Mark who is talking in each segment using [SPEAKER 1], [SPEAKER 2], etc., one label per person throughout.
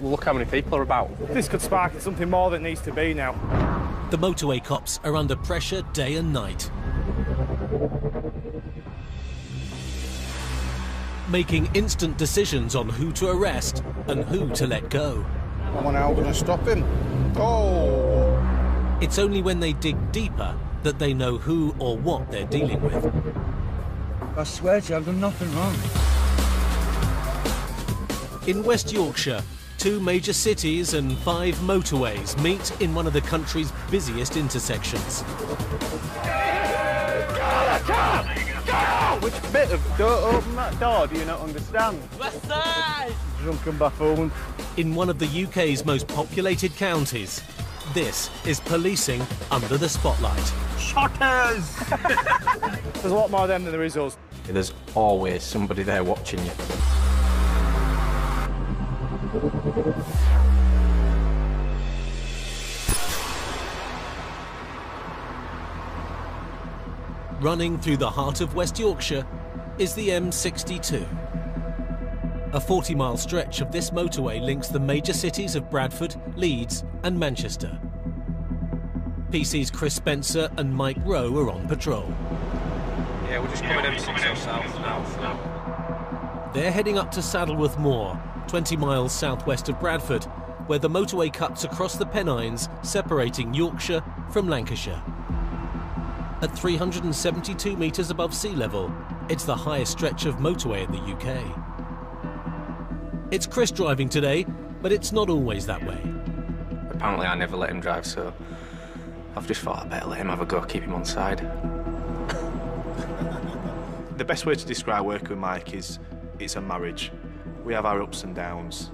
[SPEAKER 1] Look how many people are about.
[SPEAKER 2] This could spark something more that needs to be now.
[SPEAKER 3] The motorway cops are under pressure day and night, making instant decisions on who to arrest and who to let go.
[SPEAKER 4] Someone else going to stop him. Oh!
[SPEAKER 3] It's only when they dig deeper that they know who or what they're dealing with.
[SPEAKER 5] I swear to you, I've done nothing wrong.
[SPEAKER 3] In West Yorkshire, 2 major cities and 5 motorways meet in one of the country's busiest intersections.
[SPEAKER 2] Which bit of don't open that door do you not understand?
[SPEAKER 5] West side!
[SPEAKER 2] Drunken buffoon.
[SPEAKER 3] In one of the UK's most populated counties, this is policing under the spotlight.
[SPEAKER 5] Shotters!
[SPEAKER 2] There's a lot more of them than there is us.
[SPEAKER 1] There's always somebody there watching you.
[SPEAKER 3] Running through the heart of West Yorkshire is the M62. A 40-mile stretch of this motorway links the major cities of Bradford, Leeds and Manchester. PC's Chris Spencer and Mike Rowe are on patrol.
[SPEAKER 1] Yeah, we're just coming M60 south now.
[SPEAKER 3] They're heading up to Saddleworth Moor, 20 miles southwest of Bradford, where the motorway cuts across the Pennines, separating Yorkshire from Lancashire. At 372 metres above sea level, it's the highest stretch of motorway in the UK. It's Chris driving today, but it's not always that way.
[SPEAKER 1] Apparently I never let him drive, so I've just thought I'd better let him have a go, keep him on side.
[SPEAKER 6] The best way to describe working with Mike is it's a marriage. We have our ups and downs.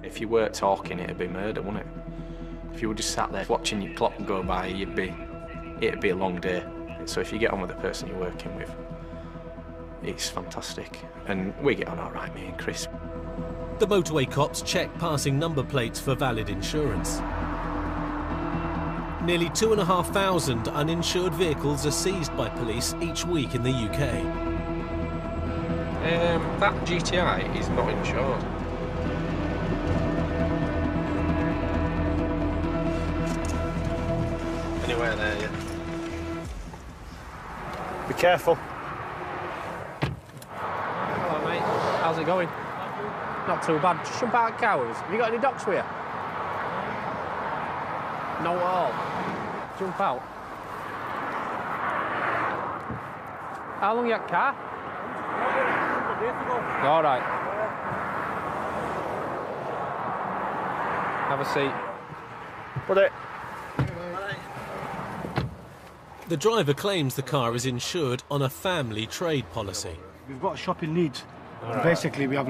[SPEAKER 1] If you weren't talking, it'd be murder, wouldn't it? If you were just sat there watching your clock go by, it'd be a long day. So if you get on with the person you're working with, it's fantastic. And we get on all right, me and Chris.
[SPEAKER 3] The motorway cops check passing number plates for valid insurance. Nearly 2,500 uninsured vehicles are seized by police each week in the UK.
[SPEAKER 1] That GTI is not insured. Anywhere there, yeah.
[SPEAKER 2] Be careful.
[SPEAKER 7] Hello, mate. How's it going? Not too bad. Just jump out of cows. Have you got any docs with you? No at all. Jump out. How long you had car? All right. Have a seat.
[SPEAKER 2] Put it.
[SPEAKER 3] The driver claims the car is insured on a family trade policy.
[SPEAKER 5] We've got a shop in Leeds. Basically, we have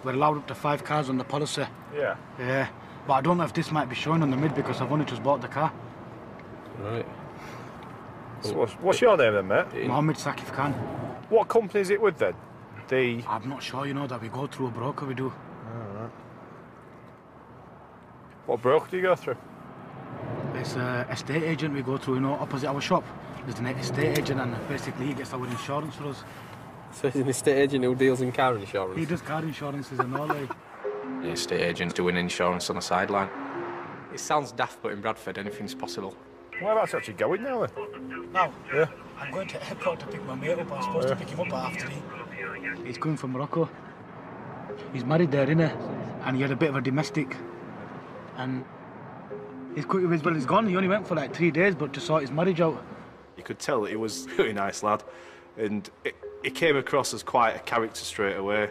[SPEAKER 5] we're allowed up to 5 cars on the policy.
[SPEAKER 2] Yeah.
[SPEAKER 5] Yeah. But I don't know if this might be showing on the mid because I've only just bought the car.
[SPEAKER 1] Right.
[SPEAKER 2] So what's your name then, mate?
[SPEAKER 5] Mohammed Sakif Khan.
[SPEAKER 2] What company is it with then?
[SPEAKER 5] I'm not sure, you know, that we go through a broker, we do.
[SPEAKER 2] Alright. What broker do you go through?
[SPEAKER 5] It's an estate agent we go through, you know, opposite our shop. There's an estate agent and basically he gets our insurance for us.
[SPEAKER 7] So he's an estate agent who deals in car insurance?
[SPEAKER 5] He does car insurances and all, like.
[SPEAKER 1] The estate agent's doing insurance on the sideline. It sounds daft, but in Bradford, anything's possible.
[SPEAKER 2] Whereabouts actually going now then?
[SPEAKER 5] Now?
[SPEAKER 2] Yeah.
[SPEAKER 5] I'm going to airport to pick my mate up. I'm supposed to pick him up at 3:30. He's coming from Morocco. He's married there, innit? And he had a bit of a domestic. And he's gone. He only went for like 3 days, but to sort his marriage out.
[SPEAKER 6] You could tell he was a really nice lad, and it came across as quite a character straight away.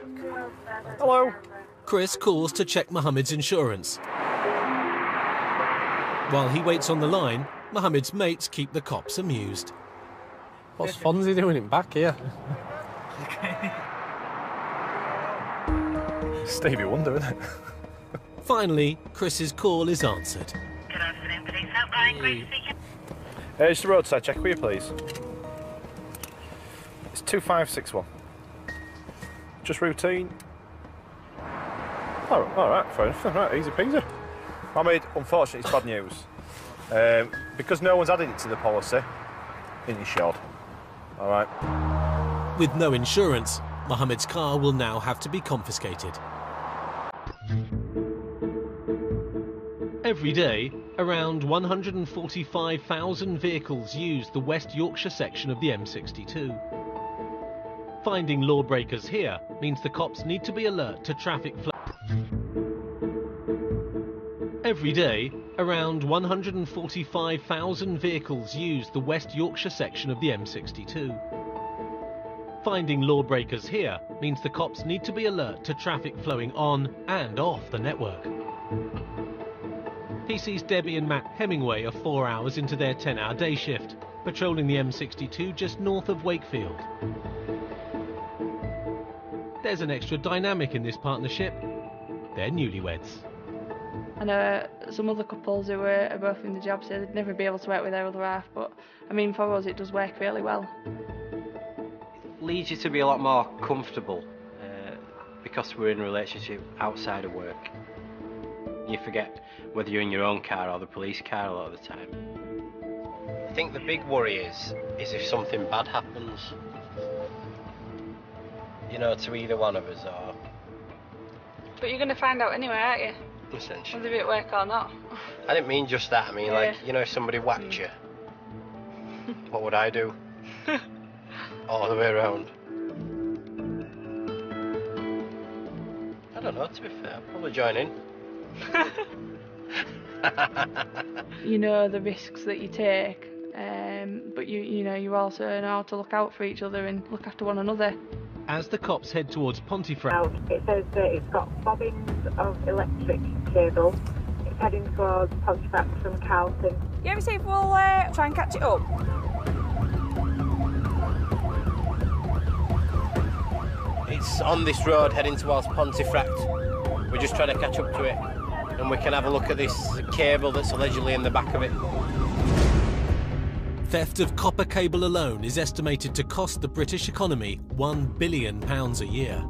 [SPEAKER 2] Hello.
[SPEAKER 3] Chris calls to check Mohammed's insurance. While he waits on the line, Mohammed's mates keep the cops amused.
[SPEAKER 7] What's Fonzie doing in back here?
[SPEAKER 2] Stevie Wonder, isn't it?
[SPEAKER 3] Finally, Chris's call is answered.
[SPEAKER 8] Good afternoon, police outline, Grace speaking.
[SPEAKER 2] Just a roadside check, will you please? It's 2561. Just routine. Oh, all right, fair enough. Right, easy peasy. Mohammed, unfortunately, it's bad news. Because no one's added it to the policy, it's insured. All right.
[SPEAKER 3] With no insurance, Mohammed's car will now have to be confiscated. Every day, around 145,000 vehicles use the West Yorkshire section of the M62. Finding lawbreakers here means the cops need to be alert to traffic flow. Every day, around 145,000 vehicles use the West Yorkshire section of the M62. Finding lawbreakers here means the cops need to be alert to traffic flowing on and off the network. PC's Debbie and Matt Hemingway are 4 hours into their 10-hour day shift, patrolling the M62 just north of Wakefield. There's an extra dynamic in this partnership. They're newlyweds.
[SPEAKER 9] I know some other couples who are both in the job say they'd never be able to work with their other half, but I mean for us it does work really well.
[SPEAKER 10] It leads you to be a lot more comfortable because we're in a relationship outside of work. You forget whether you're in your own car or the police car a lot of the time. I think the big worry is if something bad happens, you know, to either one of us or...
[SPEAKER 9] But you're going to find out anyway, aren't you?
[SPEAKER 10] Essentially.
[SPEAKER 9] Whether it work or not.
[SPEAKER 10] I didn't mean just that, I mean like, you know, if somebody whacked you, what would I do? All the way around. I don't know, to be fair, I'll probably join in.
[SPEAKER 9] You know the risks that you take, but you know you also know how to look out for each other and look after one another.
[SPEAKER 3] As the cops head towards Pontefract,
[SPEAKER 8] It says that it's got bobbins of electric cable. It's heading towards Pontefract from Carlton.
[SPEAKER 9] Yeah, we see if we'll try and catch it up.
[SPEAKER 10] It's on this road heading towards Pontefract. We're just trying to catch up to it, and we can have a look at this cable that's allegedly in the back of it.
[SPEAKER 3] theft of copper cable alone is estimated to cost the British economy £1 billion a year.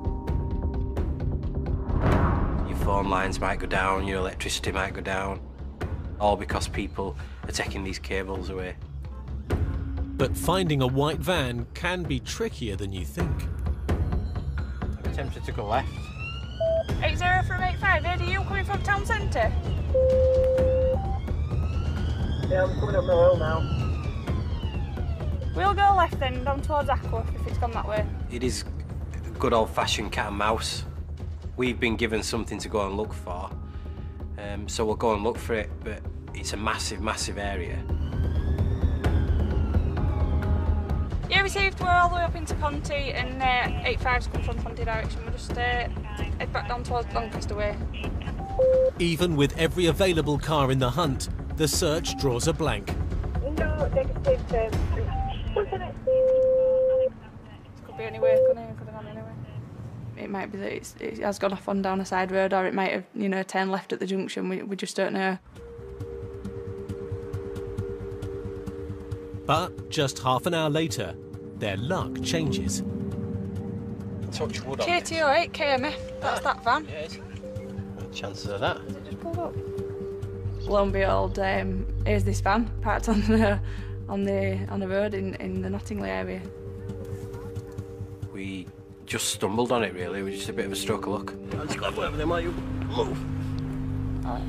[SPEAKER 10] Your phone lines might go down, your electricity might go down, all because people are taking these cables away.
[SPEAKER 3] But finding a white van can be trickier than you think.
[SPEAKER 10] I'm tempted to go left.
[SPEAKER 9] 80 from 85, Ed, are you coming from town centre?
[SPEAKER 8] Yeah, I'm coming up the hill now.
[SPEAKER 9] We'll go left then, down towards Ackworth if it's gone that way.
[SPEAKER 10] It is a good old-fashioned cat and mouse. We've been given something to go and look for, so we'll go and look for it, but it's a massive, massive area.
[SPEAKER 9] Yeah, received. We're all the way up into Ponty and 85's come from Ponty direction. We'll just head back down towards Doncaster way.
[SPEAKER 3] Even with every available car in the hunt, the search draws a blank.
[SPEAKER 8] No, negative.
[SPEAKER 9] Could be anywhere, couldn't it? Could have gone anywhere. It might be that it has gone off on down a side road, or it might have, you know, turned left at the junction. We just don't know.
[SPEAKER 3] But just half an hour later, their luck changes.
[SPEAKER 10] Touch wood on
[SPEAKER 9] KTO 8 KMF, that's that van.
[SPEAKER 10] Yeah, it is. What chances of that?
[SPEAKER 9] Has it just pulled up? Lo and behold, here's this van parked on the road in the Nottingley area.
[SPEAKER 10] We just stumbled on it, really. We're just a bit of a stroke of luck. I just got whatever they might move.
[SPEAKER 9] Alright.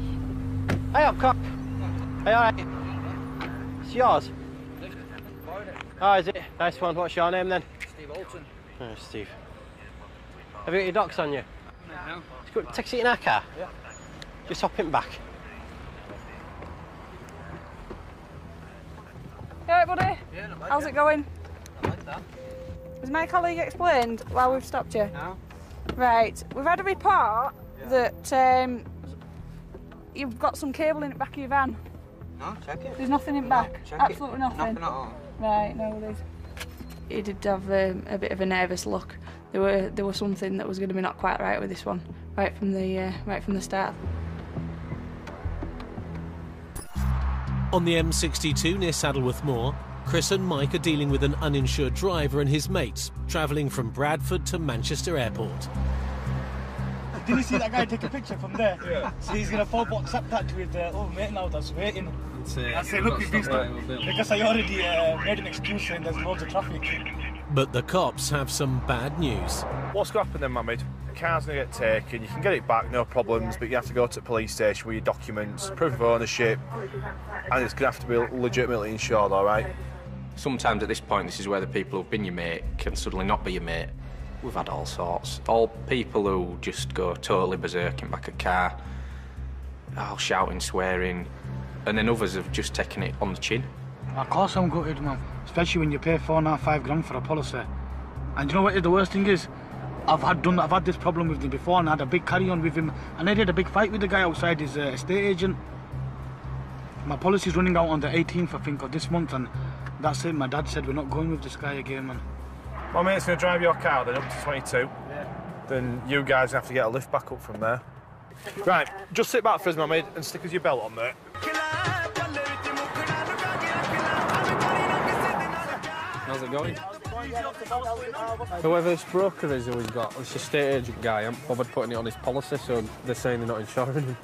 [SPEAKER 10] Hey up, cock. Hey, alright. It's yours. Oh, is it? Nice one. What's your name then?
[SPEAKER 11] Steve Alton.
[SPEAKER 10] Oh, Steve. Have you got your docs on you?
[SPEAKER 11] No.
[SPEAKER 10] Take a seat in our car.
[SPEAKER 11] Yeah.
[SPEAKER 10] Just hop in back.
[SPEAKER 9] You alright, buddy?
[SPEAKER 11] Yeah, not bad.
[SPEAKER 9] How's it going?
[SPEAKER 11] I like that.
[SPEAKER 9] Has my colleague explained why we've stopped you?
[SPEAKER 11] No.
[SPEAKER 9] Right, we've had a report that you've got some cable in the back of your van.
[SPEAKER 11] No, check it.
[SPEAKER 9] There's nothing in back?
[SPEAKER 11] Check
[SPEAKER 9] Absolutely
[SPEAKER 11] it.
[SPEAKER 9] nothing?
[SPEAKER 11] Nothing at all.
[SPEAKER 9] Right, no worries. He did have a bit of a nervous look. There was something that was going to be not quite right with this one, right from the start.
[SPEAKER 3] On the M62 near Saddleworth Moor, Chris and Mike are dealing with an uninsured driver and his mates, travelling from Bradford to Manchester Airport.
[SPEAKER 5] Didn't you see that guy take a picture from there? Yeah. So he's going to photo WhatsApp that with the old mate now that's waiting. I say, look, we've been stuck. Because I already made an excuse saying there's loads of traffic.
[SPEAKER 3] But the cops have some bad news.
[SPEAKER 2] What's going to happen then, Mohammed? car's going to get taken, you can get it back, no problems, but you have to go to the police station with your documents, proof of ownership, and it's going to have to be legitimately insured, all right?
[SPEAKER 1] Sometimes at this point, this is where the people who've been your mate can suddenly not be your mate. We've had all sorts. All people who just go totally berserk in back of car, all shouting, swearing, and then others have just taken it on the chin.
[SPEAKER 5] Of course I'm gutted, man. Especially when you pay £4.5 grand for a policy. And you know what the worst thing is? I've had this problem with him before, and I had a big carry-on with him, and I had a big fight with the guy outside his estate agent. My policy's running out on the 18th, I think, of this month, and that's it. My dad said we're not going with this guy again, man.
[SPEAKER 2] My mate's going to drive your car then up to 22.
[SPEAKER 5] Yeah.
[SPEAKER 2] Then you guys have to get a lift back up from there. Right, just sit back for us, my mate, and stick us your belt on there.
[SPEAKER 7] How's it going? Whoever this broker is who he's got, this estate agent guy, I'm bothered putting it on his policy, so they're saying they're not insuring him.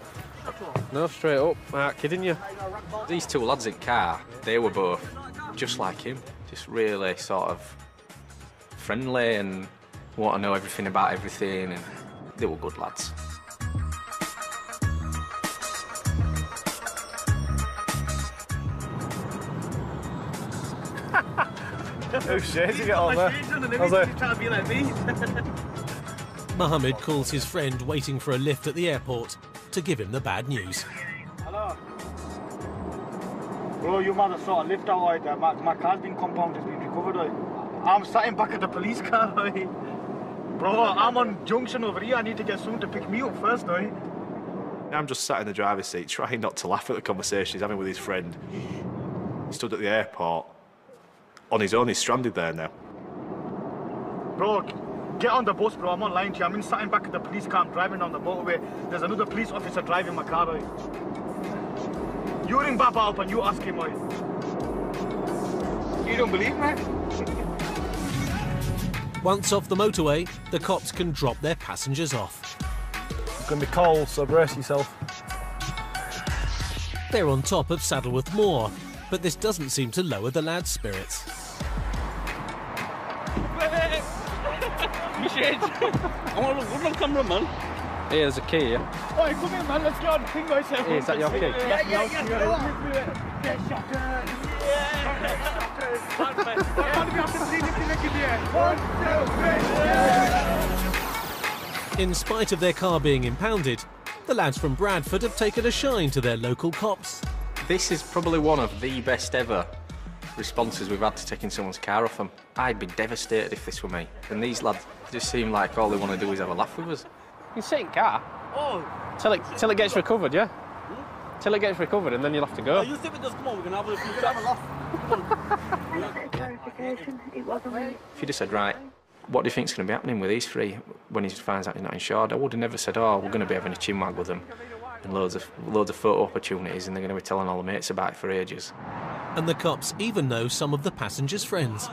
[SPEAKER 7] No, straight up, I'm not kidding you.
[SPEAKER 1] These two lads in car, they were both just like him, just really sort of friendly and want to know everything about everything, and they were good lads.
[SPEAKER 2] Who shades you get on there?
[SPEAKER 3] Mohammed calls his friend waiting for a lift at the airport to give him the bad news.
[SPEAKER 5] Hello? Bro, you might have sort of lift out like that. My car's been compounded, it's been recovered. Like. I'm sat in back of the police car. Like. Bro, I'm on junction over here. I need to get someone to pick me up first. Like.
[SPEAKER 6] I'm just sat in the driver's seat trying not to laugh at the conversation he's having with his friend. He stood at the airport. On his own, he's stranded there now.
[SPEAKER 5] Bro, get on the bus, bro. I'm not lying to you. I'm sat in back of the police car. I'm driving down the motorway. There's another police officer driving my car. Like. You ring Baba up and you ask him. Like. You don't believe me?
[SPEAKER 3] Once off the motorway, the cops can drop their passengers off.
[SPEAKER 2] It's going to be cold, so brace yourself.
[SPEAKER 3] They're on top of Saddleworth Moor, but this doesn't seem to lower the lads' spirits.
[SPEAKER 11] I want a good cameraman.
[SPEAKER 7] Here's a key, yeah?
[SPEAKER 5] Oi, come here, man. Let's get on the thing, guys.
[SPEAKER 7] Hey, is that your key?
[SPEAKER 3] In spite of their car being impounded, the lads from Bradford have taken a shine to their local cops.
[SPEAKER 1] This is probably one of the best ever responses we've had to taking someone's car off them. I'd be devastated if this were me. And these lads just seem like all they want to do is have a laugh with us.
[SPEAKER 7] You can sit in car. Till it gets recovered, yeah? Till it gets recovered, and then you'll have to go.
[SPEAKER 11] You think it does? Come on, we're going to have a laugh.
[SPEAKER 1] If you'd have said, right, what do you think's going to be happening with these three when he finds out he's not insured? I would have never said, oh, we're going to be having a chinwag with them and loads of photo opportunities, and they're going to be telling all the mates about it for ages.
[SPEAKER 3] And the cops even know some of the passengers' friends.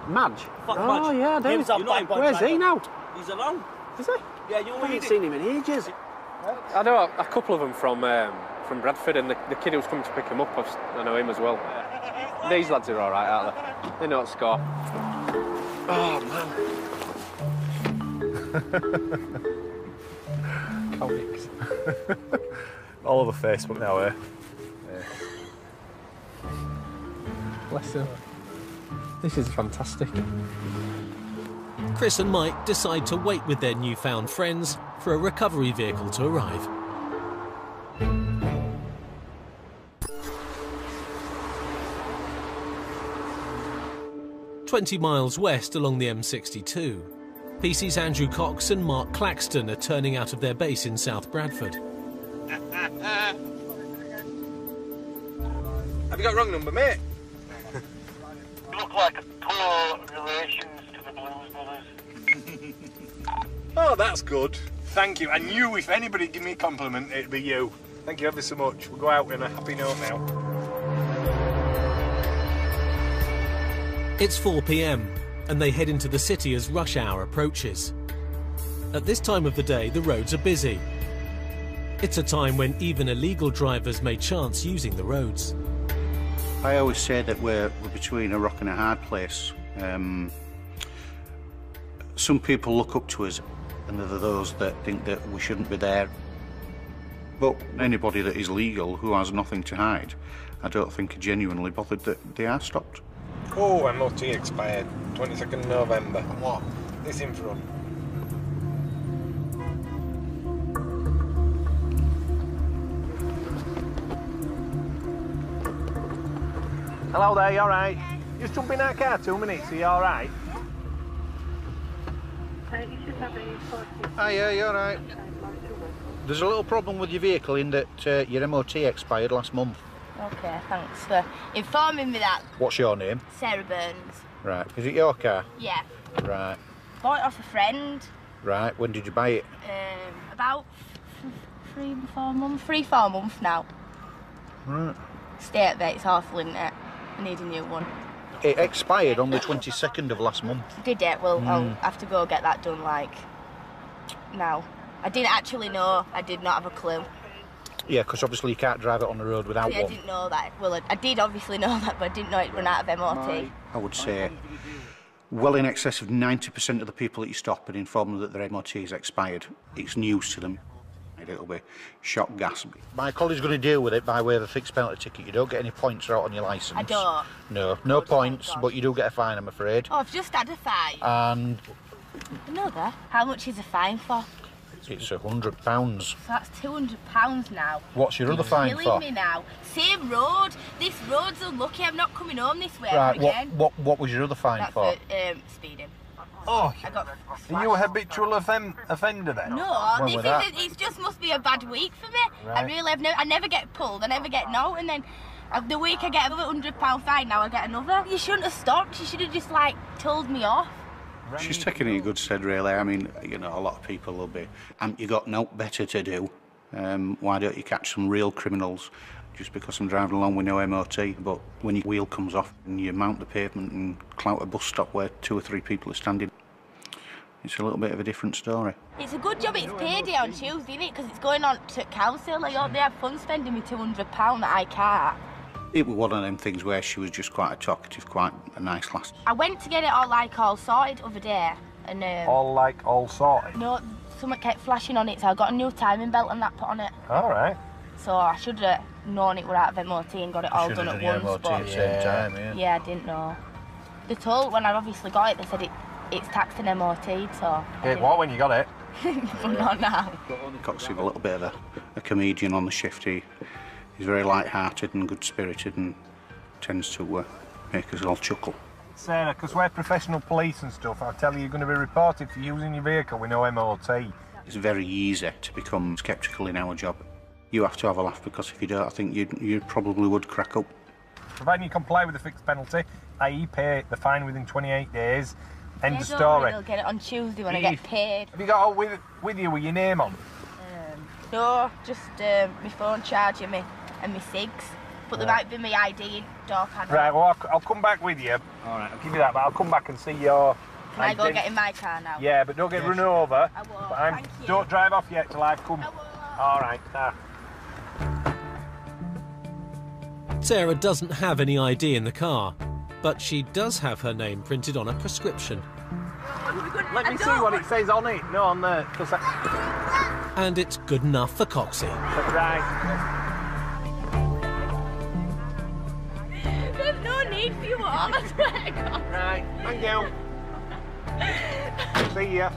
[SPEAKER 7] Madge? Oh, yeah, I do. Where's he now?
[SPEAKER 11] He's alone.
[SPEAKER 7] Is he?
[SPEAKER 11] Yeah, you know
[SPEAKER 7] I haven't seen him in ages. I know a couple of them from Bradford, and the kid who's coming to pick him up, I know him as well. These lads are all right, aren't they? They know what to score. Oh, man. Comics.
[SPEAKER 2] All over Facebook now, eh? Yeah.
[SPEAKER 7] Bless him. This is fantastic.
[SPEAKER 3] Chris and Mike decide to wait with their newfound friends for a recovery vehicle to arrive. "20 miles west along the M62, PC's Andrew Cox and Mark Claxton are turning out of their base in South Bradford.
[SPEAKER 4] Have you got wrong number, mate?
[SPEAKER 12] You look like a poor relations to the Blues Brothers.
[SPEAKER 4] Oh, that's good. Thank you. And you, if anybody give me a compliment, it'd be you. Thank you ever so much. We'll go out on a happy note now.
[SPEAKER 3] It's 4 p.m, and they head into the city as rush hour approaches. At this time of the day, the roads are busy. It's a time when even illegal drivers may chance using the roads.
[SPEAKER 13] I always say that we're between a rock and a hard place. Some people look up to us and there are those that think that we shouldn't be there. But anybody that is legal, who has nothing to hide, I don't think are genuinely bothered that they are stopped.
[SPEAKER 4] Oh, MOT expired, 22nd November. And what? This in front. Hello there, you alright? Just jump in that car 2 minutes, are you alright?
[SPEAKER 8] You should have a 40.
[SPEAKER 13] Ah, yeah, you're alright. There's a little problem with your vehicle in that your MOT expired last month.
[SPEAKER 14] Okay, thanks for informing me that.
[SPEAKER 13] What's your name?
[SPEAKER 14] Sarah Burns.
[SPEAKER 13] Right. Is it your car?
[SPEAKER 14] Yeah.
[SPEAKER 13] Right.
[SPEAKER 14] Bought it off a friend.
[SPEAKER 13] Right. When did you buy it?
[SPEAKER 14] About 4 months now.
[SPEAKER 13] Right.
[SPEAKER 14] State that it's awful, isn't it? I need a new one.
[SPEAKER 13] It expired on the 22nd of last month.
[SPEAKER 14] Did it? Well, I'll have to go get that done, like, now. I didn't actually know. I did not have a clue.
[SPEAKER 13] Yeah, because obviously you can't drive it on the road without
[SPEAKER 14] I
[SPEAKER 13] one.
[SPEAKER 14] didn't know that. Well, I did obviously know that, but I didn't know it ran out of MOT.
[SPEAKER 13] I would say well in excess of 90% of the people that you stop and inform them that their MOT is expired, it's news to them. It'll be shock gas. My collie's going to deal with it by way of a fixed penalty ticket. You don't get any points out on your licence.
[SPEAKER 14] I don't?
[SPEAKER 13] No points, but you do get a fine, I'm afraid.
[SPEAKER 14] Oh, I've just had a fine.
[SPEAKER 13] And
[SPEAKER 14] Another? How much is a fine for?
[SPEAKER 13] it's £100.
[SPEAKER 14] So that's £200 now.
[SPEAKER 13] What's your other fine
[SPEAKER 14] Killing
[SPEAKER 13] for?
[SPEAKER 14] me now. Same road. This road's unlucky. I'm not coming home this way
[SPEAKER 13] Right,
[SPEAKER 14] ever again.
[SPEAKER 13] what was your other fine
[SPEAKER 14] That's
[SPEAKER 13] for?
[SPEAKER 14] Speeding.
[SPEAKER 4] Oh,
[SPEAKER 14] I got
[SPEAKER 4] are you a habitual offender then?
[SPEAKER 14] No,
[SPEAKER 4] When
[SPEAKER 14] this
[SPEAKER 4] was
[SPEAKER 14] is
[SPEAKER 4] that?
[SPEAKER 14] it just must be a bad week for me.
[SPEAKER 4] Right.
[SPEAKER 14] I really have I never get pulled. I never get no, and then the week I get another £100 fine. Now I get another. You shouldn't have stopped. You should have just like told me off.
[SPEAKER 13] She's taking it in good stead, really. I mean, you know, a lot of people will be, you got no better to do. Why don't you catch some real criminals just because I'm driving along with no MOT? But when your wheel comes off and you mount the pavement and clout a bus stop where 2 or 3 people are standing, it's a little bit of a different story.
[SPEAKER 14] It's a good job it's payday on Tuesday, isn't it? Because it's going on to council. Like, they have fun spending me £200 that I can't.
[SPEAKER 13] It was one of them things where she was just quite a talkative, quite a nice lass.
[SPEAKER 14] I went to get it all sorted the other day, and
[SPEAKER 4] all sorted?
[SPEAKER 14] no, something kept flashing on it, so I got a new timing belt and that put on it.
[SPEAKER 4] All right.
[SPEAKER 14] So I should have known it were out of MOT and got it all done at once.
[SPEAKER 13] MOT at the same time, yeah.
[SPEAKER 14] Yeah, I didn't know. They told when I obviously got it, they said it's taxed and MOT, so.
[SPEAKER 4] It what when you got it?
[SPEAKER 14] But not now.
[SPEAKER 13] Cox's a little bit of a comedian on the shift. He's very light-hearted and good-spirited and tends to make us all chuckle.
[SPEAKER 4] Sarah, because we're professional police and stuff, I'll tell you, you're going to be reported for using your vehicle with no MOT.
[SPEAKER 13] It's very easy to become sceptical in our job. You have to have a laugh, because if you don't, I think you probably would crack up.
[SPEAKER 4] Providing you comply with the fixed penalty, i.e. pay the fine within 28 days, end of
[SPEAKER 14] Don't
[SPEAKER 4] story.
[SPEAKER 14] worry, they'll get it on Tuesday when I get paid.
[SPEAKER 4] Have you got all with you with your name on?
[SPEAKER 14] No, just my phone charging me and my SIGs. But there might be my ID in door panel.
[SPEAKER 4] Right, well, I'll come back with you. All right, I'll give you that, but I'll come back and see your
[SPEAKER 14] Can I go get in my car now?
[SPEAKER 4] Yeah, but don't get run over.
[SPEAKER 14] I won't,
[SPEAKER 4] But
[SPEAKER 14] thank you.
[SPEAKER 4] don't drive off yet till I've come. All right,
[SPEAKER 3] Sarah doesn't have any ID in the car, but she does have her name printed on a prescription.
[SPEAKER 4] Let me see what it says on it. No, on there.
[SPEAKER 3] And it's good enough for Coxie.
[SPEAKER 4] Right.
[SPEAKER 14] There's no need for you all, I swear to God.
[SPEAKER 4] Right, thank you. See ya.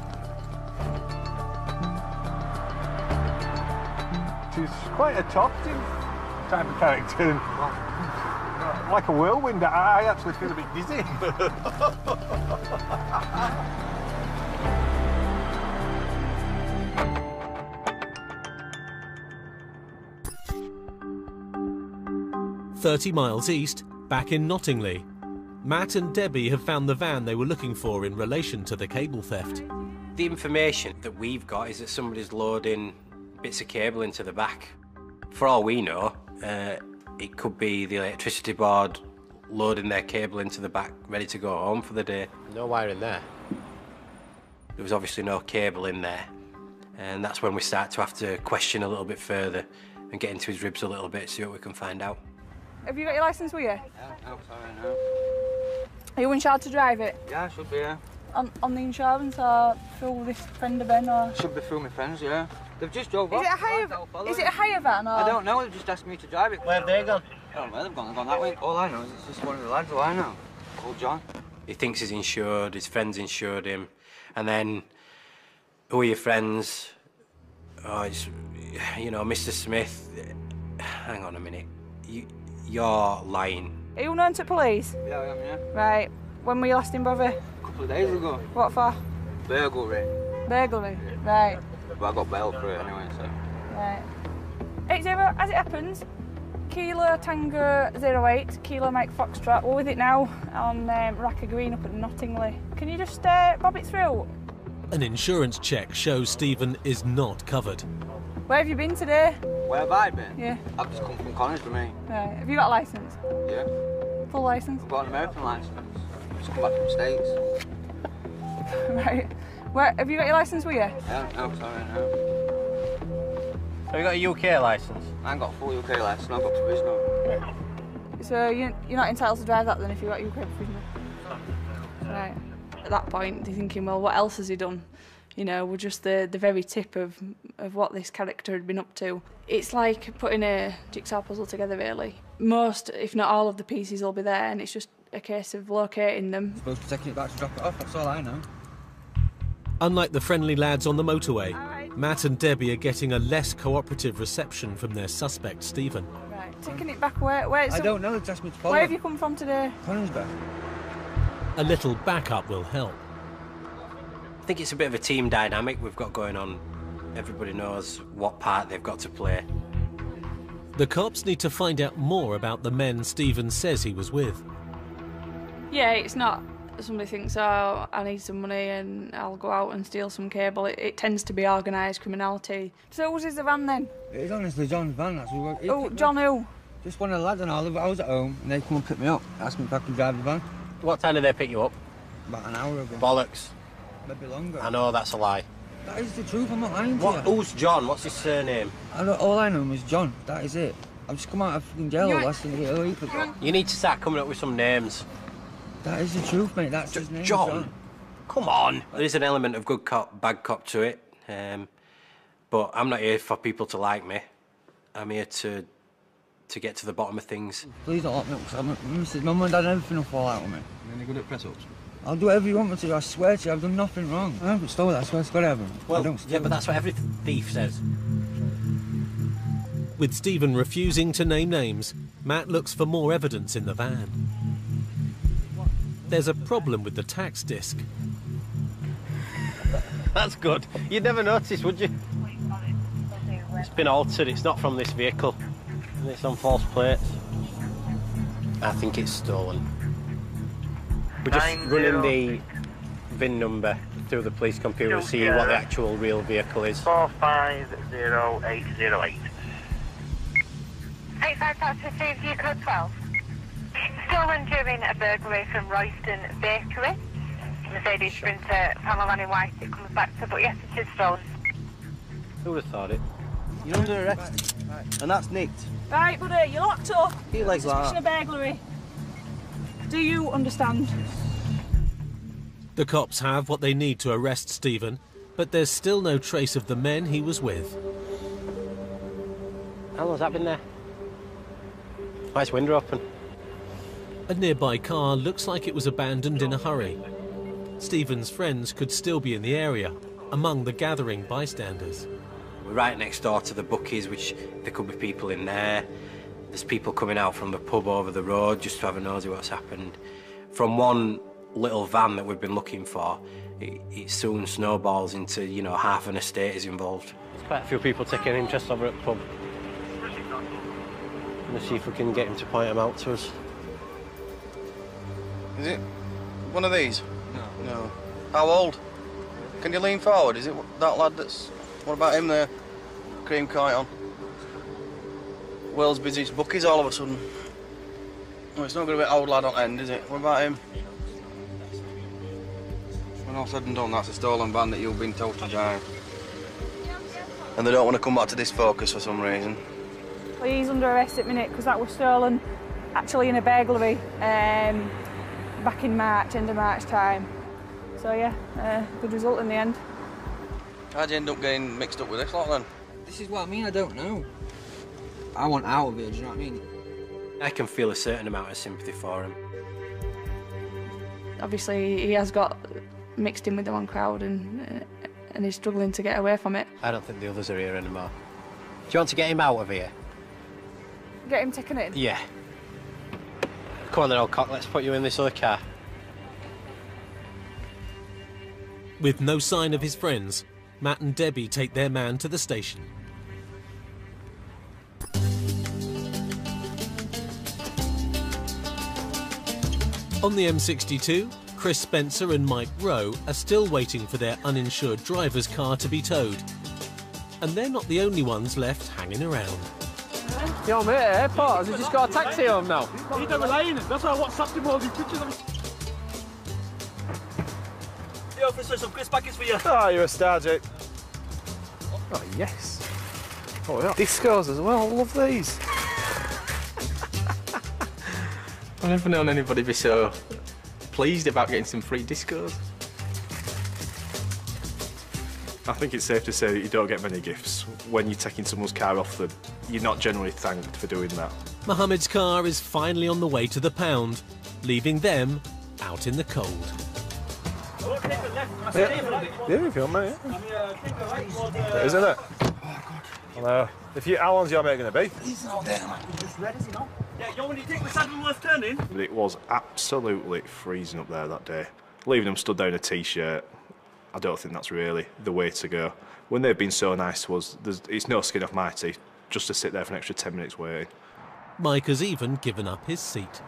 [SPEAKER 4] She's quite a talkative type of character. Like a whirlwind, I actually feel a bit dizzy.
[SPEAKER 3] "30 miles east, back in Nottingley. Matt and Debbie have found the van they were looking for in relation to the cable theft.
[SPEAKER 10] The information that we've got is that somebody's loading bits of cable into the back. For all we know, it could be the electricity board loading their cable into the back, ready to go home for the day.
[SPEAKER 7] No wire in there.
[SPEAKER 10] There was obviously no cable in there, and that's when we start to have to question a little bit further and get into his ribs a little bit, see what we can find out.
[SPEAKER 9] Have you got your licence with you?
[SPEAKER 11] Yeah, no, sorry, no.
[SPEAKER 9] Are you in charge to drive it?
[SPEAKER 11] Yeah, I should be, yeah.
[SPEAKER 9] on the insurance or through this friend of Ben or?
[SPEAKER 15] Should be through my friends, yeah. They've just drove off.
[SPEAKER 9] Is it a hire van or?
[SPEAKER 15] I don't know, they've just asked me to drive it. Where have they gone? I don't know where they've gone. They've gone that way. All I know is it's just one of the lads who I know, called John.
[SPEAKER 10] He thinks he's insured, his friends insured him, and then, who are your friends? Oh, it's, you know, Mr. Smith. Hang on a minute. You're lying.
[SPEAKER 9] Are you known to police?
[SPEAKER 15] Yeah, I am, yeah.
[SPEAKER 9] Right. When were you last in bother?
[SPEAKER 15] A couple of days ago.
[SPEAKER 9] What for?
[SPEAKER 15] Burglary.
[SPEAKER 9] Burglary? Right.
[SPEAKER 15] But I got bail for it anyway, so.
[SPEAKER 9] Right. As it happens, Kilo Tango 08, Kilo Mike Foxtrot, we're with it now on Racker Green up at Nottingley. Can you just bob it through?
[SPEAKER 3] An insurance check shows Stephen is not covered.
[SPEAKER 9] Where have you been today?
[SPEAKER 15] Where have I been?
[SPEAKER 9] Yeah.
[SPEAKER 15] I've just come from college with me.
[SPEAKER 9] Right. Have you got a licence?
[SPEAKER 15] Yeah.
[SPEAKER 9] Full licence?
[SPEAKER 15] I've got an American licence. Just come back from the States.
[SPEAKER 9] Right. Where have you got your licence with you?
[SPEAKER 15] Yeah, no, sorry, no.
[SPEAKER 16] Have you got a UK licence?
[SPEAKER 15] I ain't got a full UK licence, I've got provisional.
[SPEAKER 9] So you're not entitled to drive that then if you've got UK provisional? Right. At that point, you're thinking, well, what else has he done? You know, we're just the very tip of what this character had been up to. It's like putting a jigsaw puzzle together, really. Most, if not all of the pieces will be there, and it's just a case of locating them.
[SPEAKER 15] Supposed to be taking it back to drop it off, that's all I know.
[SPEAKER 3] Unlike the friendly lads on the motorway, Matt and Debbie are getting a less cooperative reception from their suspect, Stephen.
[SPEAKER 9] Right, taking it back where?
[SPEAKER 15] I don't know, they've asked me to follow.
[SPEAKER 9] Where have you come from today?
[SPEAKER 15] Coningsby.
[SPEAKER 3] A little backup will help.
[SPEAKER 10] I think it's a bit of a team dynamic we've got going on. Everybody knows what part they've got to play.
[SPEAKER 3] The cops need to find out more about the men Stephen says he was with.
[SPEAKER 9] Yeah, it's not somebody thinks, oh, I need some money and I'll go out and steal some cable. It tends to be organised criminality. So whose is the van then?
[SPEAKER 15] It's honestly John's van, that's what we
[SPEAKER 9] Oh, John who?
[SPEAKER 15] Just one of the lads and all. I was at home and they come and pick me up, asked me if I could drive the van.
[SPEAKER 16] What time did they pick you up?
[SPEAKER 15] About an hour ago.
[SPEAKER 16] Bollocks.
[SPEAKER 15] Maybe longer.
[SPEAKER 16] I know that's a lie.
[SPEAKER 15] That is the truth, I'm not lying to you.
[SPEAKER 10] Who's John? What's his surname?
[SPEAKER 15] All I know is John, that is it. I've just come out of fucking jail last week.
[SPEAKER 10] You need to start coming up with some names.
[SPEAKER 15] That is the truth, mate, that's his name.
[SPEAKER 10] John? Come on. There is an element of good cop, bad cop to it. But I'm not here for people to like me. I'm here to get to the bottom of things.
[SPEAKER 15] Please don't lock me up, because my mum and dad and everything will fall out with me.
[SPEAKER 16] You're any good at press-ups?
[SPEAKER 15] I'll do whatever you want me to, I swear to you, I've done nothing wrong. I haven't stolen, I swear to God I haven't.
[SPEAKER 10] Well,
[SPEAKER 15] I don't steal.
[SPEAKER 10] yeah, but that's what every thief says.
[SPEAKER 3] With Stephen refusing to name names, Matt looks for more evidence in the van. There's a problem with the tax disc.
[SPEAKER 16] That's good. You'd never notice, would you? It's been altered, it's not from this vehicle. And it's on false plates.
[SPEAKER 10] I think it's stolen. We're just running the VIN number through the police computer to see what the actual real vehicle is.
[SPEAKER 12] 450808. 85 Taxi received view code 12. Stolen during a burglary from Royston Bakery. Mercedes Sprinter, panel van in white, it comes back to, but yes, it is stolen.
[SPEAKER 16] Who would have thought it? You're under arrest. Right. And that's nicked.
[SPEAKER 9] Right, buddy, you're locked up.
[SPEAKER 16] Your legs like
[SPEAKER 9] Suspicion of burglary. Do you understand?
[SPEAKER 3] The cops have what they need to arrest Stephen, but there's still no trace of the men he was with.
[SPEAKER 16] How long's that been there? Why is window open?
[SPEAKER 3] A nearby car looks like it was abandoned in a hurry. Stephen's friends could still be in the area, among the gathering bystanders.
[SPEAKER 10] We're right next door to the bookies, which there could be people in there. There's people coming out from the pub over the road just to have a nosy what's happened. From one little van that we've been looking for, it soon snowballs into, you know, half an estate is involved.
[SPEAKER 16] There's quite a few people taking interest over at the pub. Let's see if we can get him to point them out to us.
[SPEAKER 17] Is it one of these? No. No. How old? Can you lean forward? Is it that lad that's... What about him there? Cream kite on. World's busiest bookies all of a sudden. Well, it's not going to be old lad on end, is it? What about him? When all said and done, that's a stolen van that you've been told to drive. And they don't want to come back to this focus for some reason.
[SPEAKER 9] Well, he's under arrest at the minute because that was stolen actually in a burglary back in March, end of March time. So yeah, good result in the end.
[SPEAKER 17] How'd you end up getting mixed up with this lot then?
[SPEAKER 15] This is what I mean, I don't know. I want out of here, do you know what I mean?
[SPEAKER 10] I can feel a certain amount of sympathy for him.
[SPEAKER 9] Obviously, he has got mixed in with the one crowd and he's struggling to get away from it.
[SPEAKER 16] I don't think the others are here anymore. Do you want to get him out of here?
[SPEAKER 9] Get him taken in?
[SPEAKER 16] Yeah. Come on then, old cock, let's put you in this other car.
[SPEAKER 3] With no sign of his friends, Matt and Debbie take their man to the station. On the M62, Chris Spencer and Mike Rowe are still waiting for their uninsured driver's car to be towed. And they're not the only ones left hanging around.
[SPEAKER 7] Yo, mate, airport, has he just got a taxi home now?
[SPEAKER 11] He don't rely on it. That's why I WhatsApped him all these pictures of him. The officer, some crisp packets for you.
[SPEAKER 2] Oh, you're a star, Jake.
[SPEAKER 1] Oh, yes. Oh, yeah. Discos as well, I love these. I've never known anybody be so pleased about getting some free discos.
[SPEAKER 6] I think it's safe to say that you don't get many gifts. When you're taking someone's car off them, you're not generally thanked for doing that.
[SPEAKER 3] Mohammed's car is finally on the way to the pound, leaving them out in the cold.
[SPEAKER 2] Yeah, if you want, mate. Yeah. Isn't it? Oh, God. How long's your mate going to be?
[SPEAKER 11] He's not there, man. He's just ready, you know? Yeah, you want me to take the Saddleworth turning?
[SPEAKER 6] But it was absolutely freezing up there that day. Leaving them stood down in a t-shirt, I don't think that's really the way to go. When they've been so nice to us, it's no skin off my teeth just to sit there for an extra 10 minutes waiting.
[SPEAKER 3] Mike has even given up his seat.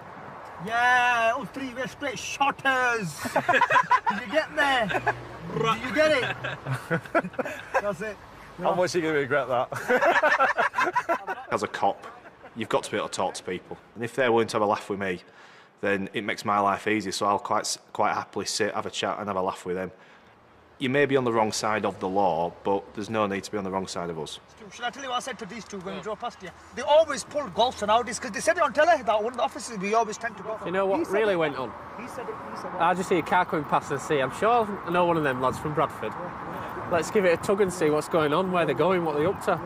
[SPEAKER 11] Yeah, all three-way split shotters. Did you get there? Did you get it? That's it.
[SPEAKER 2] How much are you going to regret that?
[SPEAKER 6] As a cop, you've got to be able to talk to people. And if they're willing to have a laugh with me, then it makes my life easier. So I'll quite happily sit, have a chat and have a laugh with them. You may be on the wrong side of the law, but there's no need to be on the wrong side of us.
[SPEAKER 11] Shall I tell you what I said to these two when we drove past you? They always pull golfs and Audis because they said it on telly that one of the officers we always tend to go for.
[SPEAKER 7] You know what really went on?
[SPEAKER 11] He said it.
[SPEAKER 7] I just see a car coming past and see. I'm sure I know one of them lads from Bradford. Let's give it a tug and see what's going on, where they're going, what they're up to.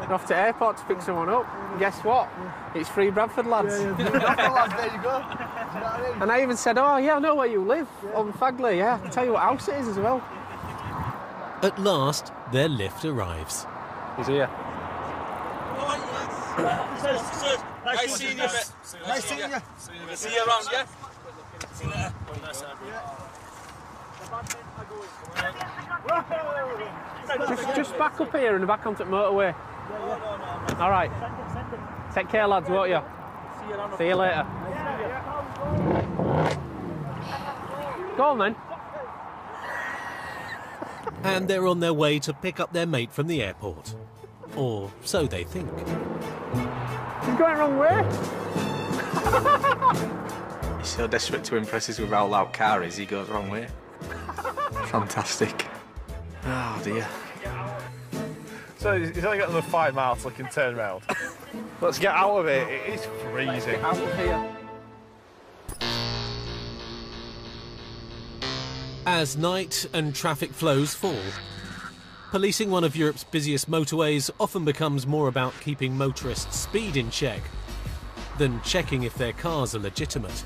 [SPEAKER 7] They're off to airport to pick someone up. Guess what? It's three Bradford lads.
[SPEAKER 11] Bradford lads, there you go. You know what I mean?
[SPEAKER 7] And I even said, oh yeah, I know where you live, on Fagley, yeah. I can tell you what house it is as well.
[SPEAKER 3] At last, their lift arrives.
[SPEAKER 7] He's here.
[SPEAKER 11] Nice seeing you, mate. Nice seeing you. See you around, yeah? See you later.
[SPEAKER 7] Just back up here and back onto the motorway.
[SPEAKER 11] No.
[SPEAKER 7] All right. Take care, lads, won't you? See you later. Go on, then.
[SPEAKER 3] And they're on their way to pick up their mate from the airport. Or so they think.
[SPEAKER 7] He's going the wrong way.
[SPEAKER 1] He's so desperate to impress us with how loud car is, he goes the wrong way. Fantastic. Oh dear.
[SPEAKER 2] So he's only got another 5 miles so he can turn round. Let's get out of here. It is freezing.
[SPEAKER 7] Out of here.
[SPEAKER 3] As night and traffic flows fall, policing one of Europe's busiest motorways often becomes more about keeping motorists' speed in check than checking if their cars are legitimate.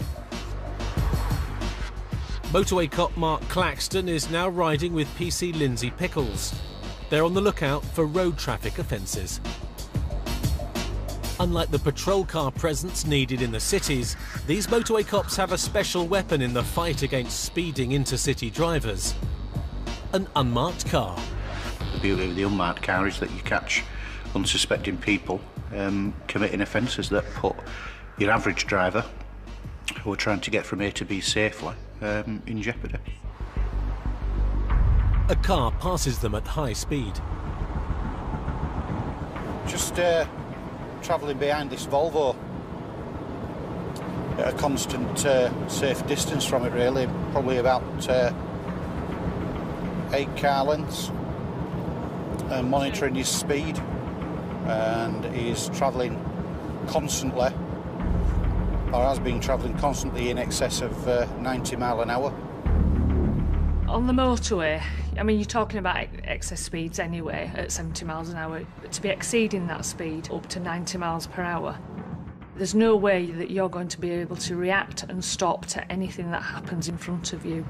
[SPEAKER 3] Motorway cop Mark Claxton is now riding with PC Lindsay Pickles. They're on the lookout for road traffic offences. Unlike the patrol car presence needed in the cities, these motorway cops have a special weapon in the fight against speeding intercity drivers: an unmarked car.
[SPEAKER 13] The beauty of the unmarked car is that you catch unsuspecting people committing offences that put your average driver, who are trying to get from A to B safely, in jeopardy.
[SPEAKER 3] A car passes them at high speed.
[SPEAKER 13] Just travelling behind this Volvo at a constant safe distance from it, really, probably about 8 car lengths, monitoring his speed, and he's travelling constantly, or has been travelling constantly in excess of 90 mile an hour.
[SPEAKER 18] On the motorway, I mean, you're talking about excess speeds anyway at 70 miles an hour. But to be exceeding that speed up to 90 miles per hour, there's no way that you're going to be able to react and stop to anything that happens in front of you.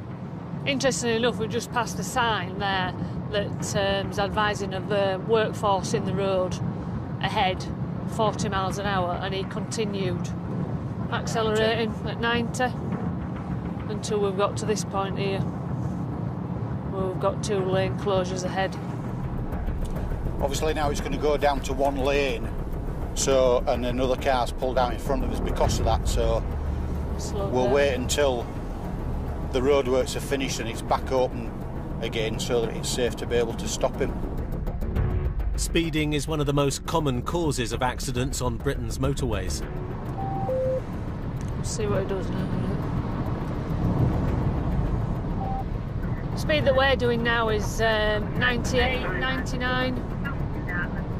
[SPEAKER 18] Interestingly enough, we just passed a sign there that is advising of the workforce in the road ahead, 40 miles an hour, and he continued accelerating at 90 until we've got to this point here, where we've got 2 lane closures ahead.
[SPEAKER 13] Obviously now it's going to go down to 1 lane, so, and another car's pulled out in front of us because of that, so we'll wait until the roadworks are finished and it's back open again so that it's safe to be able to stop him.
[SPEAKER 3] Speeding is one of the most common causes of accidents on Britain's motorways.
[SPEAKER 18] Let's see what it does now. The speed that we're doing now is 98, 99.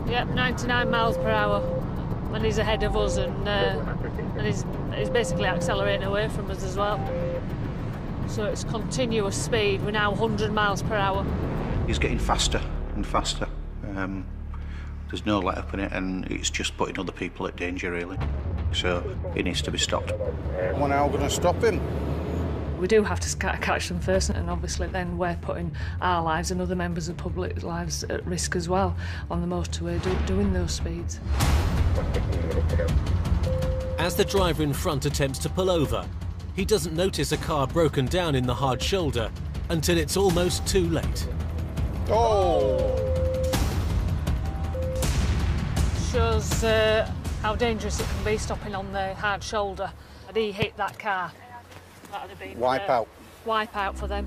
[SPEAKER 18] Yep, 99 miles per hour. And he's ahead of us, and he's basically accelerating away from us as well. So it's continuous speed. We're now 100 miles per hour.
[SPEAKER 13] He's getting faster and faster. There's no let up in it, and it's just putting other people at danger, really. So he needs to be stopped. We're now going to stop him.
[SPEAKER 18] We do have to catch them first, and obviously then we're putting our lives and other members of public lives at risk as well on the motorway doing those speeds.
[SPEAKER 3] As the driver in front attempts to pull over, he doesn't notice a car broken down in the hard shoulder until it's almost too late.
[SPEAKER 13] Oh!
[SPEAKER 18] Shows how dangerous it can be stopping on the hard shoulder. Had he hit that car, that would have been
[SPEAKER 13] wipe out.
[SPEAKER 18] Wipe out for them.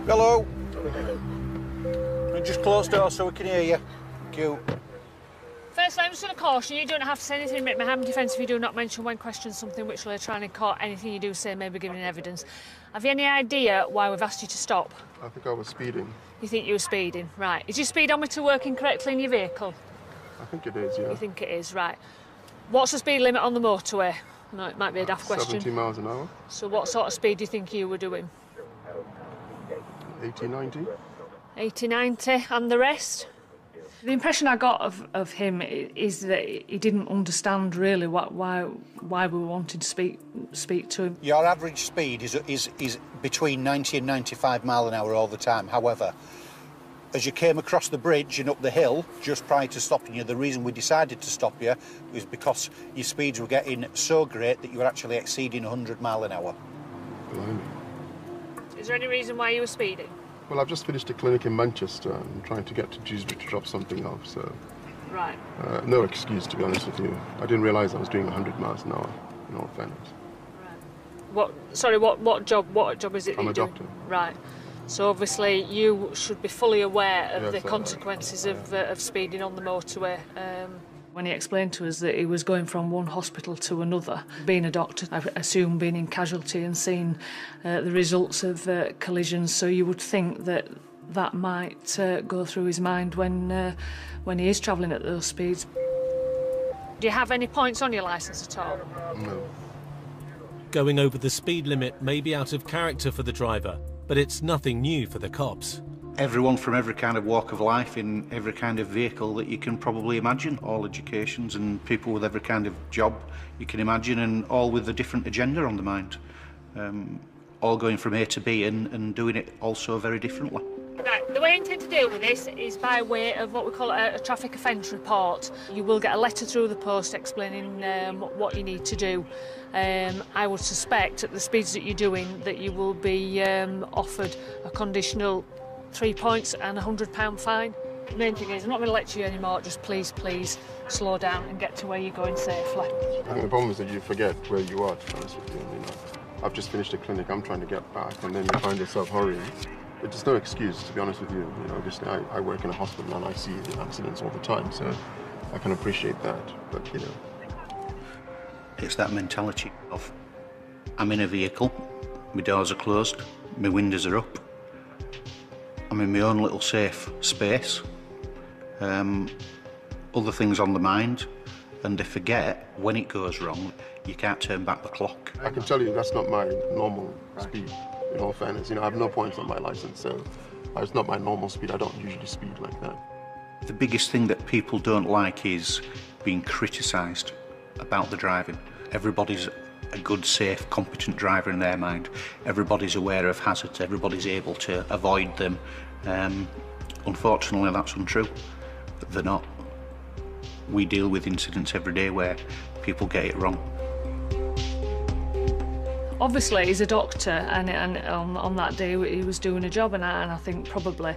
[SPEAKER 13] Hello. Just close door so we can hear you. Thank you.
[SPEAKER 18] Firstly, I'm just going to caution you, don't have to say anything in written behind defence if you do not mention when questioned something which later on in court. Anything you do say may be given in evidence. Have you any idea why we've asked you to stop?
[SPEAKER 19] I think I was speeding.
[SPEAKER 18] You think you were speeding? Right. Is your speedometer working correctly in your vehicle?
[SPEAKER 19] I think it is, yeah.
[SPEAKER 18] You think it is, right. What's the speed limit on the motorway? No, it might be a daft question.
[SPEAKER 19] 70 miles an hour.
[SPEAKER 18] So what sort of speed do you think you were doing?
[SPEAKER 19] 80, 90.
[SPEAKER 18] 80, 90, and the rest? The impression I got of him is that he didn't understand really why we wanted to speak to him.
[SPEAKER 13] Your average speed is between 90 and 95 mile an hour all the time. However, as you came across the bridge and up the hill just prior to stopping you, the reason we decided to stop you was because your speeds were getting so great that you were actually exceeding 100 mile an hour.
[SPEAKER 19] Blimey.
[SPEAKER 18] Is there any reason why you were speeding?
[SPEAKER 19] Well, I've just finished a clinic in Manchester and trying to get to Dewsbury to drop something off, so...
[SPEAKER 18] Right.
[SPEAKER 19] No excuse, to be honest with you. I didn't realise I was doing 100 miles an hour, in all fairness.
[SPEAKER 18] What job is it that
[SPEAKER 19] I'm
[SPEAKER 18] you
[SPEAKER 19] a
[SPEAKER 18] do?
[SPEAKER 19] doctor.
[SPEAKER 18] Right. So obviously you should be fully aware of
[SPEAKER 19] Yes,
[SPEAKER 18] the consequences of speeding on the motorway. When he explained to us that he was going from one hospital to another, being a doctor, I assume being in casualty and seeing the results of collisions, so you would think that that might go through his mind when he is travelling at those speeds. Do you have any points on your licence at all?
[SPEAKER 19] No.
[SPEAKER 3] Going over the speed limit may be out of character for the driver, but it's nothing new for the cops.
[SPEAKER 13] Everyone from every kind of walk of life in every kind of vehicle that you can probably imagine, all educations and people with every kind of job you can imagine, and all with a different agenda on the mind. All going from A to B and doing it also very differently.
[SPEAKER 18] Right, the way I intend to deal with this is by way of what we call a traffic offence report. You will get a letter through the post explaining what you need to do. I would suspect at the speeds that you're doing that you will be offered a conditional 3 points and £100 fine. The main thing is, I'm not going to lecture you anymore, just please slow down and get to where you're going safely.
[SPEAKER 19] I think the problem is that you forget where you are, to be honest with you. You know, I've just finished a clinic, I'm trying to get back, and then you find yourself hurrying. But there's no excuse, to be honest with you. You know, obviously I work in a hospital and I see accidents all the time, so I can appreciate that, but you know.
[SPEAKER 13] It's that mentality of, I'm in a vehicle, my doors are closed, my windows are up, I'm in my own little safe space. Other things on the mind, and they forget when it goes wrong, you can't turn back the clock.
[SPEAKER 19] I can tell you that's not my normal speed, in all fairness. You know, I have no points on my license, so it's not my normal speed. I don't usually speed like that.
[SPEAKER 13] The biggest thing that people don't like is being criticised about the driving. Everybody's a good, safe, competent driver in their mind. Everybody's aware of hazards, everybody's able to avoid them. Unfortunately, that's untrue. They're not. We deal with incidents every day where people get it wrong.
[SPEAKER 18] Obviously, he's a doctor, and on that day he was doing a job, and I think probably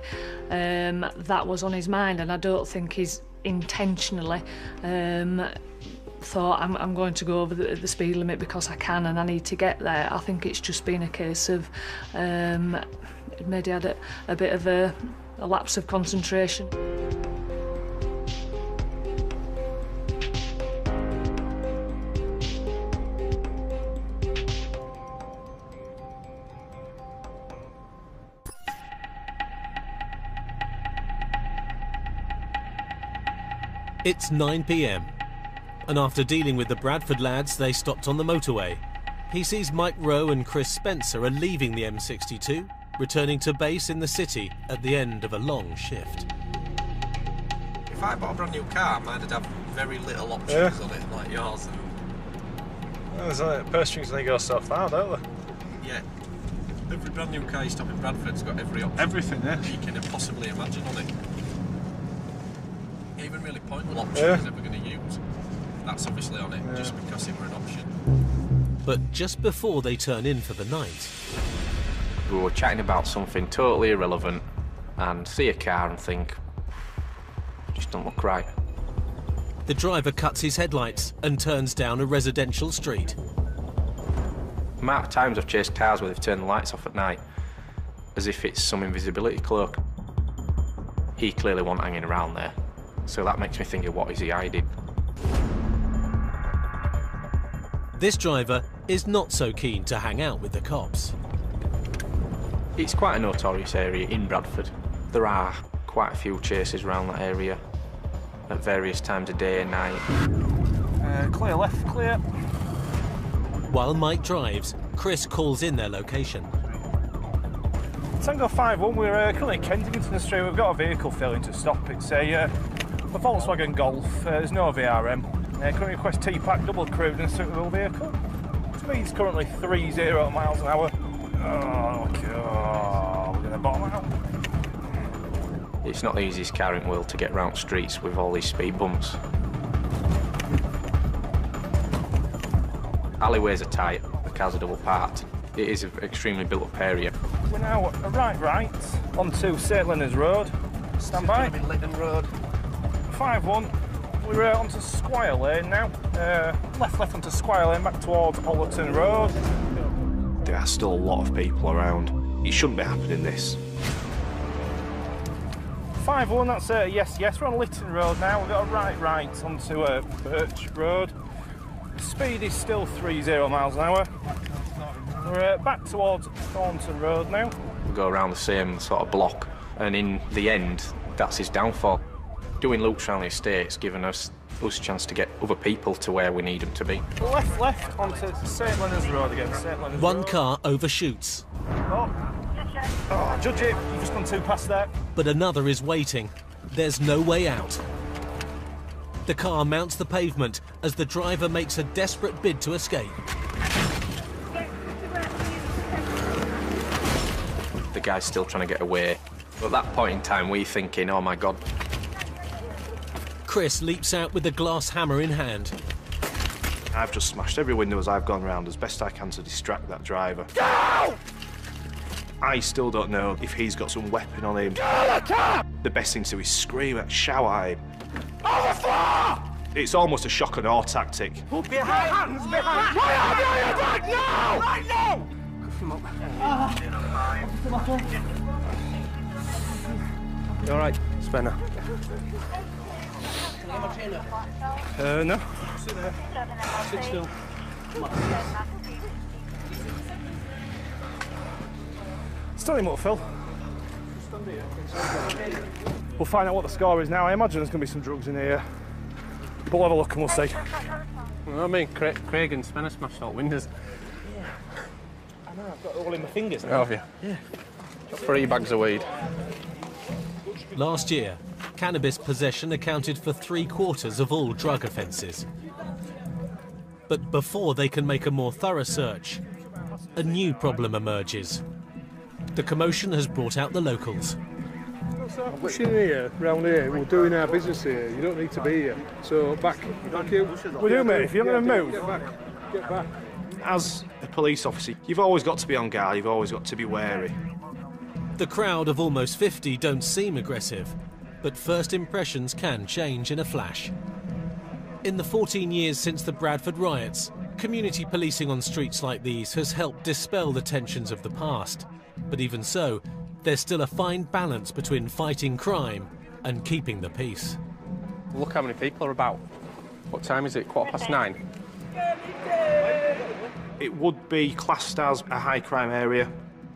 [SPEAKER 18] that was on his mind, and I don't think he's intentionally thought I'm going to go over the speed limit because I can and I need to get there. I think it's just been a case of maybe had a bit of a lapse of concentration.
[SPEAKER 3] It's 9 p.m, and after dealing with the Bradford lads, they stopped on the motorway. He sees Mike Rowe and Chris Spencer are leaving the M62, returning to base in the city at the end of a long shift.
[SPEAKER 1] If I bought a brand new car, mine'd have very little options on it, like yours.
[SPEAKER 2] There's purse strings and they go so far, don't they?
[SPEAKER 1] Yeah. Every brand new car you stop in Bradford's got every option.
[SPEAKER 2] Everything, yeah.
[SPEAKER 1] You can possibly imagine on it. Even really pointless option he's ever going to use. That's obviously on it, just because it were an option.
[SPEAKER 3] But just before they turn in for the night,
[SPEAKER 1] we were chatting about something totally irrelevant and see a car and think, just don't look right.
[SPEAKER 3] The driver cuts his headlights and turns down a residential street.
[SPEAKER 1] The amount of times I've chased cars where they've turned the lights off at night, as if it's some invisibility cloak. He clearly wasn't hanging around there. So that makes me think of what is he hiding.
[SPEAKER 3] This driver is not so keen to hang out with the cops.
[SPEAKER 1] It's quite a notorious area in Bradford. There are quite a few chases around that area at various times of day and night.
[SPEAKER 2] Clear left, clear.
[SPEAKER 3] While Mike drives, Chris calls in their location.
[SPEAKER 2] Tango 5-1, we're currently at Kensington Street. We've got a vehicle failing to stop. It's a Volkswagen Golf. There's no VRM. Currently request T-Pack double crewed and suitable vehicle. Speed's currently 30 miles an hour. Oh, God. We're going to bottom out.
[SPEAKER 1] It's not the easiest car in the world to get round streets with all these speed bumps. Alleyways are tight, the cars are double parked. It is an extremely built-up area.
[SPEAKER 2] We're now a right onto St Leonard's Road. Stand by.
[SPEAKER 1] Lytton Road.
[SPEAKER 2] 5-1. We're onto Squire Lane now. Left onto Squire Lane, back towards Ollerton Road.
[SPEAKER 6] There are still a lot of people around. It shouldn't be happening, this.
[SPEAKER 2] 5-1, that's yes. We're on Lytton Road now. We've got a right onto Birch Road. Speed is still 30 miles an hour. We're back towards Thornton Road now.
[SPEAKER 1] We go around the same sort of block, and in the end, that's his downfall. Doing loops around the estate's given us a chance to get other people to where we need them to be.
[SPEAKER 2] Left onto St Leonard's Road again. St Leonard's
[SPEAKER 3] One
[SPEAKER 2] Road.
[SPEAKER 3] car overshoots.
[SPEAKER 2] Oh, judge it, you've just gone too past there.
[SPEAKER 3] But another is waiting. There's no way out. The car mounts the pavement as the driver makes a desperate bid to escape.
[SPEAKER 1] The guy's still trying to get away. At that point in time, we're thinking, oh my God.
[SPEAKER 3] Chris leaps out with the glass hammer in hand.
[SPEAKER 6] I've just smashed every window as I've gone round as best I can to distract that driver.
[SPEAKER 11] Go!
[SPEAKER 6] I still don't know if he's got some weapon on him. The best thing to do is scream at, shout at him.
[SPEAKER 11] Overflow!
[SPEAKER 6] It's almost a shock and awe tactic.
[SPEAKER 11] Behind! Hands behind! Right now! Right now! Cuff him up.
[SPEAKER 2] You alright, Spencer? No.
[SPEAKER 5] Sit there. Sit still.
[SPEAKER 2] Still him up, Phil. We'll find out what the score is now. I imagine there's going to be some drugs in here. But we'll have a look and we'll see.
[SPEAKER 16] Well, I mean, Craig and Spencer smashed all windows.
[SPEAKER 2] Yeah. I know, I've got it all in my fingers now.
[SPEAKER 16] Have you?
[SPEAKER 2] Yeah.
[SPEAKER 16] 3 bags of weed.
[SPEAKER 3] Last year, cannabis possession accounted for 3/4 of all drug offences. But before they can make a more thorough search, a new problem emerges. The commotion has brought out the locals.
[SPEAKER 20] Pushing here, round here, we're doing our business here. You don't need to be here. So back you.
[SPEAKER 2] We do, mate. If you're going to move,
[SPEAKER 20] get back.
[SPEAKER 6] As a police officer, you've always got to be on guard, you've always got to be wary.
[SPEAKER 3] The crowd of almost 50 don't seem aggressive, but first impressions can change in a flash. In the 14 years since the Bradford riots, community policing on streets like these has helped dispel the tensions of the past. But even so, there's still a fine balance between fighting crime and keeping the peace.
[SPEAKER 16] Look how many people are about. What time is it? 9:15?
[SPEAKER 6] It would be classed as a high crime area,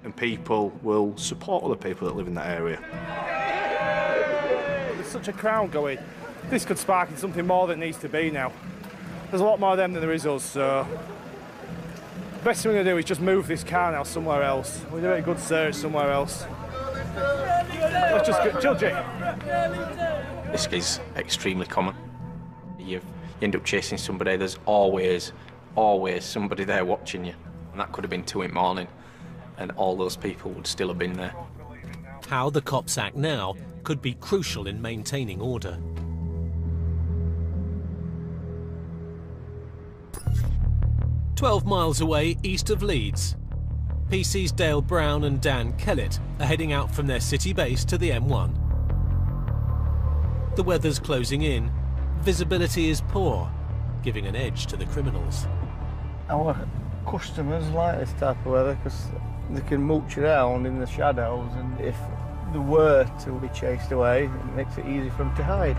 [SPEAKER 6] and people will support other people that live in that area.
[SPEAKER 2] There's such a crowd going. This could spark in something more than needs to be now. There's a lot more of them than there is us, so the best thing we're going to do is just move this car now somewhere else. We'll do a good search somewhere else. Let's just get judge it.
[SPEAKER 1] This is extremely common. You end up chasing somebody, there's always somebody there watching you. And that could have been 2 in the morning, and all those people would still have been there.
[SPEAKER 3] How the cops act now could be crucial in maintaining order. "12 miles away east of Leeds, PC's Dale Brown and Dan Kellett are heading out from their city base to the M1. The weather's closing in, visibility is poor, giving an edge to the criminals.
[SPEAKER 11] Our customers like this type of weather because they can mooch around in the shadows, and if they were to be chased away, it makes it easy for them to hide.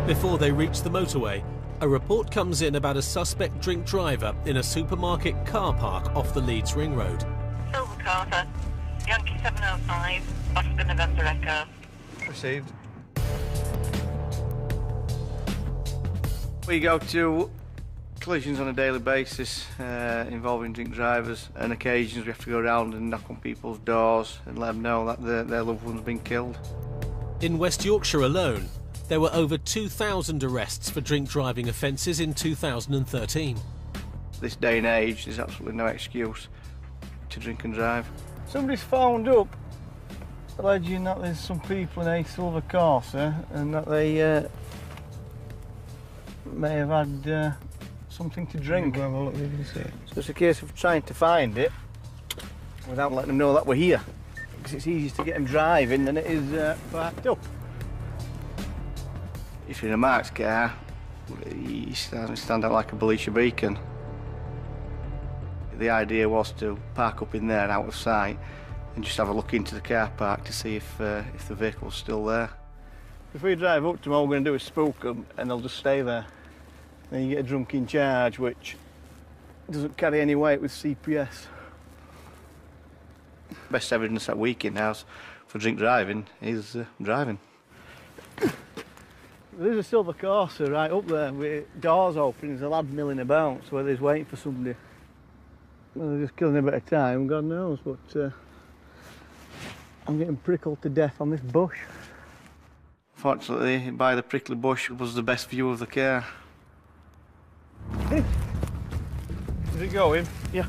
[SPEAKER 3] Before they reach the motorway, a report comes in about a suspect drink driver in a supermarket car park off the Leeds Ring Road.
[SPEAKER 12] Silver Carter, Yankee 705, Oscar November Echo.
[SPEAKER 17] Received. We go to collisions on a daily basis involving drink drivers, and occasions we have to go around and knock on people's doors and let them know that their loved one's been killed.
[SPEAKER 3] In West Yorkshire alone, there were over 2,000 arrests for drink driving offences in 2013.
[SPEAKER 17] This day and age, there's absolutely no excuse to drink and drive.
[SPEAKER 11] Somebody's phoned up alleging that there's some people in a silver Corsa and that they may have had something to drink. So it's a case of trying to find it without letting them know that we're here, because it's easier to get them driving than it is parked up.
[SPEAKER 17] If you're in a marked car, you stand out like a Belisha beacon. The idea was to park up in there out of sight and just have a look into the car park to see if the vehicle's still there.
[SPEAKER 11] If we drive up to them, all we're going to do is spook them and they'll just stay there. Then you get a drunken charge, which doesn't carry any weight with CPS.
[SPEAKER 17] Best evidence that we can have for drink driving is driving.
[SPEAKER 11] There's a silver Corsa right up there with doors open. There's a lad milling about, so whether he's waiting for somebody. Well, they're just killing a bit of time, God knows, but I'm getting prickled to death on this bush.
[SPEAKER 17] Fortunately, by the prickly bush was the best view of the car.
[SPEAKER 2] Is it going?
[SPEAKER 17] Yeah.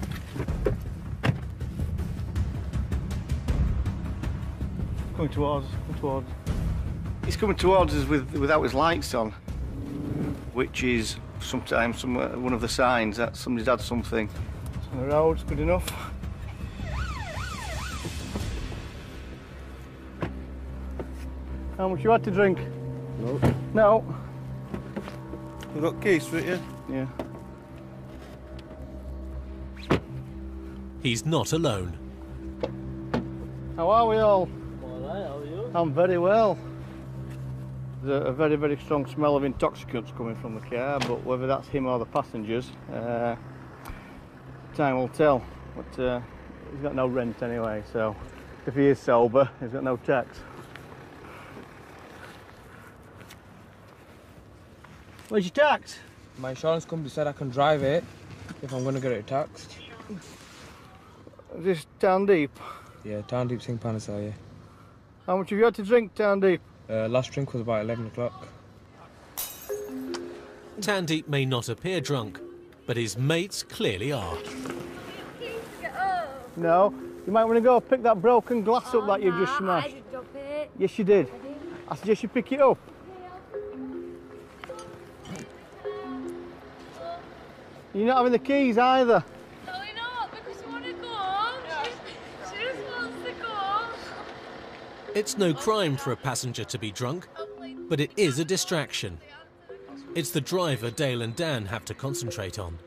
[SPEAKER 11] Coming towards us,
[SPEAKER 17] He's coming towards us without his lights on, which is sometimes one of the signs that somebody's had something.
[SPEAKER 11] On the road's good enough. How much you had to drink?
[SPEAKER 20] No.
[SPEAKER 11] No.
[SPEAKER 17] We've got keys for it, yeah?
[SPEAKER 11] Yeah.
[SPEAKER 3] He's not alone.
[SPEAKER 11] How are we all?
[SPEAKER 15] All right, how are you?
[SPEAKER 11] I'm very well. There's a very, very strong smell of intoxicants coming from the car, but whether that's him or the passengers, time will tell. But he's got no rent anyway, so If he is sober, he's got no tax. Where's your tax?
[SPEAKER 15] My insurance company said I can drive it if I'm going to get it taxed.
[SPEAKER 11] Is this Town Deep?
[SPEAKER 15] Yeah, Town Deep Singh Panasar, yeah.
[SPEAKER 11] How much have you had to drink, Town Deep?
[SPEAKER 15] Last drink was about 11 o'clock.
[SPEAKER 3] Tandeep may not appear drunk, but his mates clearly are.
[SPEAKER 11] No, you might want to go pick that broken glass up that you've just smashed.
[SPEAKER 14] I didn't drop it.
[SPEAKER 11] Yes, you did. I suggest you pick it up. You're not having the keys either.
[SPEAKER 14] No, we're not, because we want to go. She just wants to go.
[SPEAKER 3] It's no crime for a passenger to be drunk, but it is a distraction. It's the driver Dale and Dan have to concentrate on.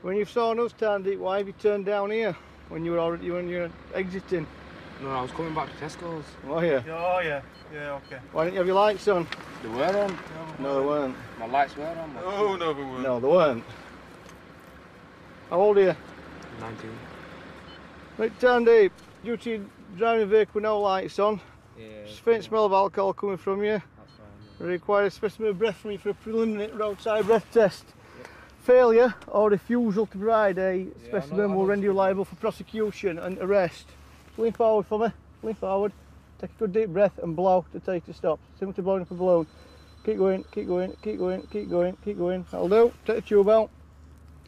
[SPEAKER 11] When you saw us, Tandy, why have you turned down here when you were exiting?
[SPEAKER 15] No, I was coming back to Tesco's.
[SPEAKER 11] Oh yeah.
[SPEAKER 2] Oh yeah. Yeah, okay.
[SPEAKER 11] Why didn't you have your lights on?
[SPEAKER 15] They were on.
[SPEAKER 11] No, they weren't.
[SPEAKER 15] My lights were on.
[SPEAKER 2] Oh no, they weren't.
[SPEAKER 11] No, they weren't. How old are you?
[SPEAKER 15] 19.
[SPEAKER 11] Right, Tandy, due to driving a vehicle with no lights on,
[SPEAKER 15] Yeah.
[SPEAKER 11] faint smell of alcohol coming from you. We require a specimen of breath from you for a preliminary roadside breath test. Yep. Failure or refusal to provide a specimen will render you liable for prosecution and arrest. Lean forward for me, lean forward. Take a good deep breath and blow to take to stop. Similar to blowing up a balloon. Keep going, keep going, keep going, keep going, keep going. That'll do. Take the tube out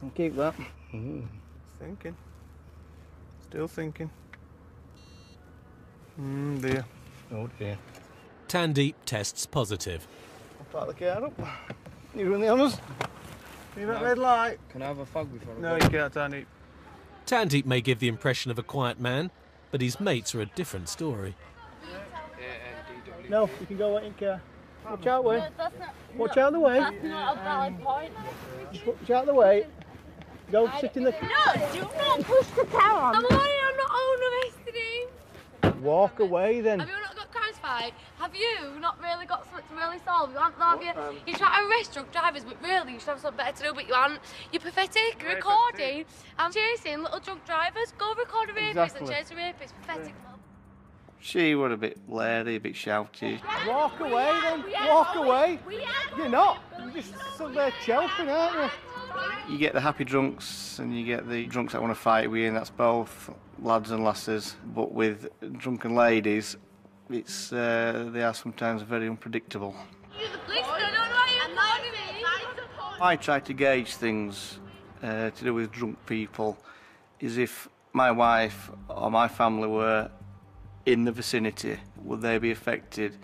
[SPEAKER 11] and keep that.
[SPEAKER 2] Thinking. Still thinking. Dear.
[SPEAKER 11] Oh dear.
[SPEAKER 3] Tandeep tests positive.
[SPEAKER 11] I'll park the car up. You run the honours. You that red light?
[SPEAKER 15] Can I have a fag before I
[SPEAKER 2] No,
[SPEAKER 15] go?
[SPEAKER 2] you can't, Tandy.
[SPEAKER 3] Tandeep may give the impression of a quiet man, but his mates are a different story.
[SPEAKER 11] No, you can go in car. Watch out, way.
[SPEAKER 14] No, that's not,
[SPEAKER 11] Watch out of the way.
[SPEAKER 14] That's not a valid point.
[SPEAKER 11] Just watch out of the way. Go sit in the...
[SPEAKER 14] No, do not push the car on. I'm not unarrested.
[SPEAKER 11] Walk away then.
[SPEAKER 14] Have you not got crimes fight? Have you not really got something to really solve? You haven't, have you? You try to arrest drunk drivers, but really you should have something better to do, but you haven't. You're pathetic. You're recording. I'm chasing little drunk drivers. Go record a rapist and chase a rapist. Pathetic.
[SPEAKER 11] She was a bit leery, a bit shouty. Walk away then. Walk away. You're not. You're just stood there chelping, aren't you? You get the happy drunks and you get the drunks that want to fight with you, and that's both lads and lasses. But with drunken ladies, it's they are sometimes very unpredictable. I try to gauge things to do with drunk people is if my wife or my family were in the vicinity, would they be affected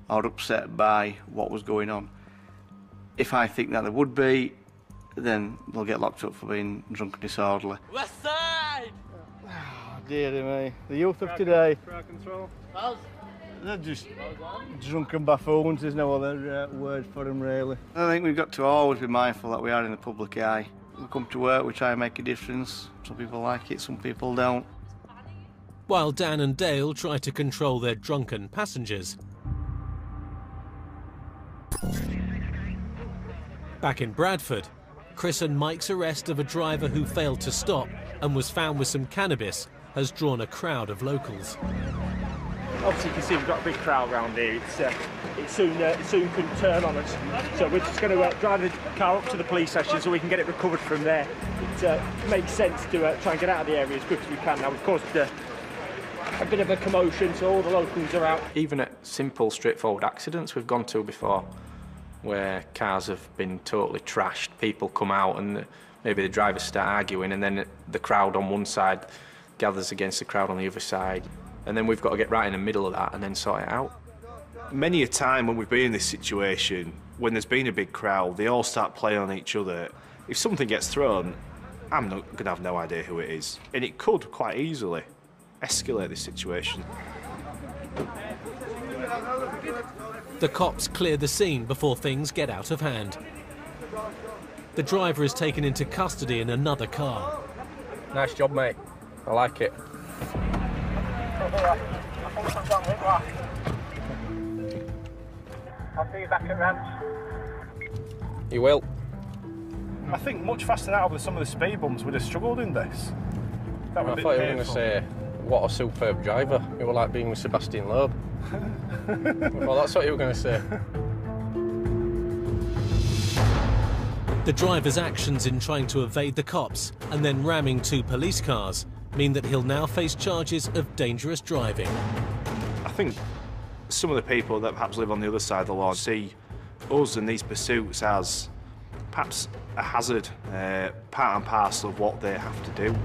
[SPEAKER 11] or upset by what was going on? If I think that they would be, then they'll get locked up for being drunk and disorderly.
[SPEAKER 15] West side!
[SPEAKER 11] Oh, dearie me. The youth of today.
[SPEAKER 2] Crowd control.
[SPEAKER 11] They're just drunken buffoons, there's no other word for them really. I think we've got to always be mindful that we are in the public eye. We come to work, we try and make a difference. Some people like it, some people don't.
[SPEAKER 3] While Dan and Dale try to control their drunken passengers. Back in Bradford, Chris and Mike's arrest of a driver who failed to stop and was found with some cannabis has drawn a crowd of locals.
[SPEAKER 2] Obviously, you can see we've got a big crowd around here. It soon can turn on us. So we're just going to drive the car up to the police station so we can get it recovered from there. It makes sense to try and get out of the area as quick as we can. Now, we've caused a bit of a commotion, so all the locals are out.
[SPEAKER 1] Even at simple, straightforward accidents we've gone to before, where cars have been totally trashed, people come out and maybe the drivers start arguing, and then the crowd on one side gathers against the crowd on the other side, and then we've got to get right in the middle of that and then sort it out.
[SPEAKER 6] Many a time when we've been in this situation, when there's been a big crowd, they all start playing on each other. If something gets thrown, I'm not going to have no idea who it is, and it could quite easily escalate this situation.
[SPEAKER 3] The cops clear the scene before things get out of hand. The driver is taken into custody in another car.
[SPEAKER 7] Nice job, mate. I like it.
[SPEAKER 2] I'll see you back at Rams.
[SPEAKER 7] You will.
[SPEAKER 2] I think much faster now with some of the speed bumps would have struggled in this. That would
[SPEAKER 7] I
[SPEAKER 2] have
[SPEAKER 7] thought you
[SPEAKER 2] been
[SPEAKER 7] were going to
[SPEAKER 2] painful.
[SPEAKER 7] say
[SPEAKER 16] what a superb driver. It was like being with Sebastian Loeb. Well, that's what you were going to say.
[SPEAKER 3] The driver's actions in trying to evade the cops and then ramming 2 police cars mean that he'll now face charges of dangerous driving.
[SPEAKER 6] I think some of the people that perhaps live on the other side of the law see us and these pursuits as perhaps a hazard, part and parcel of what they have to do.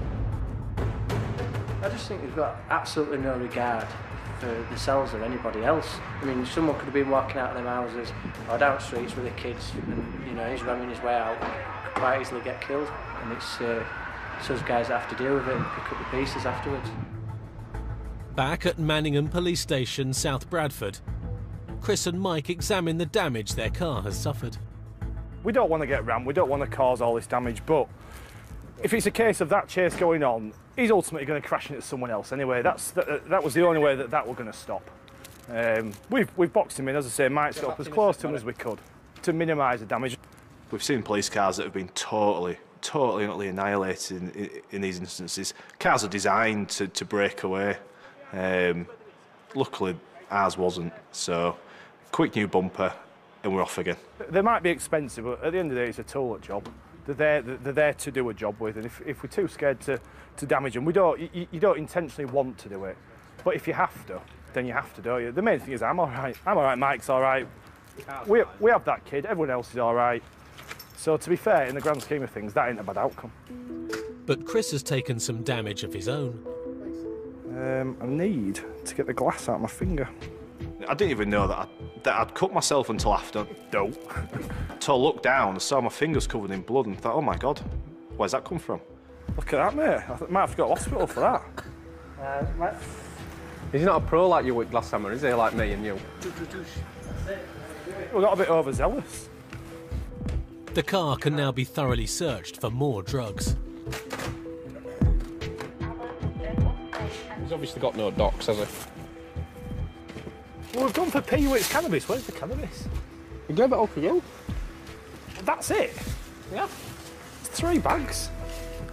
[SPEAKER 21] I just think they've got absolutely no regard for themselves or anybody else. I mean, someone could have been walking out of their houses or down streets with their kids and, you know, he's ramming his way out, could quite easily get killed. And it's those guys that have to deal with it and pick up the pieces afterwards.
[SPEAKER 3] Back at Manningham Police Station, South Bradford, Chris and Mike examine the damage their car has suffered.
[SPEAKER 2] We don't want to get rammed, we don't want to cause all this damage, but if it's a case of that chase going on, he's ultimately going to crash into someone else anyway. That was the only way that we're going to stop. We've boxed him in, as I say, Mike's got up as close to him as we could to minimise the damage.
[SPEAKER 6] We've seen police cars that have been totally and utterly annihilated in these instances. Cars are designed to break away. Luckily, ours wasn't, so quick new bumper and we're off again.
[SPEAKER 2] They might be expensive, but at the end of the day, it's a tool at job. They're there to do a job with, and if we're too scared to damage them, you don't intentionally want to do it. But if you have to, then you have to, don't you? The main thing is I'm all right, Mike's all right. We have that kid, everyone else is all right. So to be fair, in the grand scheme of things, that ain't a bad outcome.
[SPEAKER 3] But Chris has taken some damage of his own.
[SPEAKER 2] I need to get the glass out of my finger.
[SPEAKER 6] I didn't even know that I'd cut myself until after.
[SPEAKER 2] No.
[SPEAKER 6] Until I looked down and saw my fingers covered in blood and thought, oh my God, where's that come from?
[SPEAKER 2] Look at that, mate. I might have to go to hospital for that.
[SPEAKER 7] He's not a pro like you with glass hammer, is he? Like me and you.
[SPEAKER 2] We got a bit overzealous.
[SPEAKER 3] The car can now be thoroughly searched for more drugs.
[SPEAKER 16] He's obviously got no docs, has he?
[SPEAKER 2] Well, we've gone for P-Wit's cannabis. Where's the cannabis?
[SPEAKER 16] He gave it all for you.
[SPEAKER 2] That's it?
[SPEAKER 16] Yeah.
[SPEAKER 2] It's 3 bags.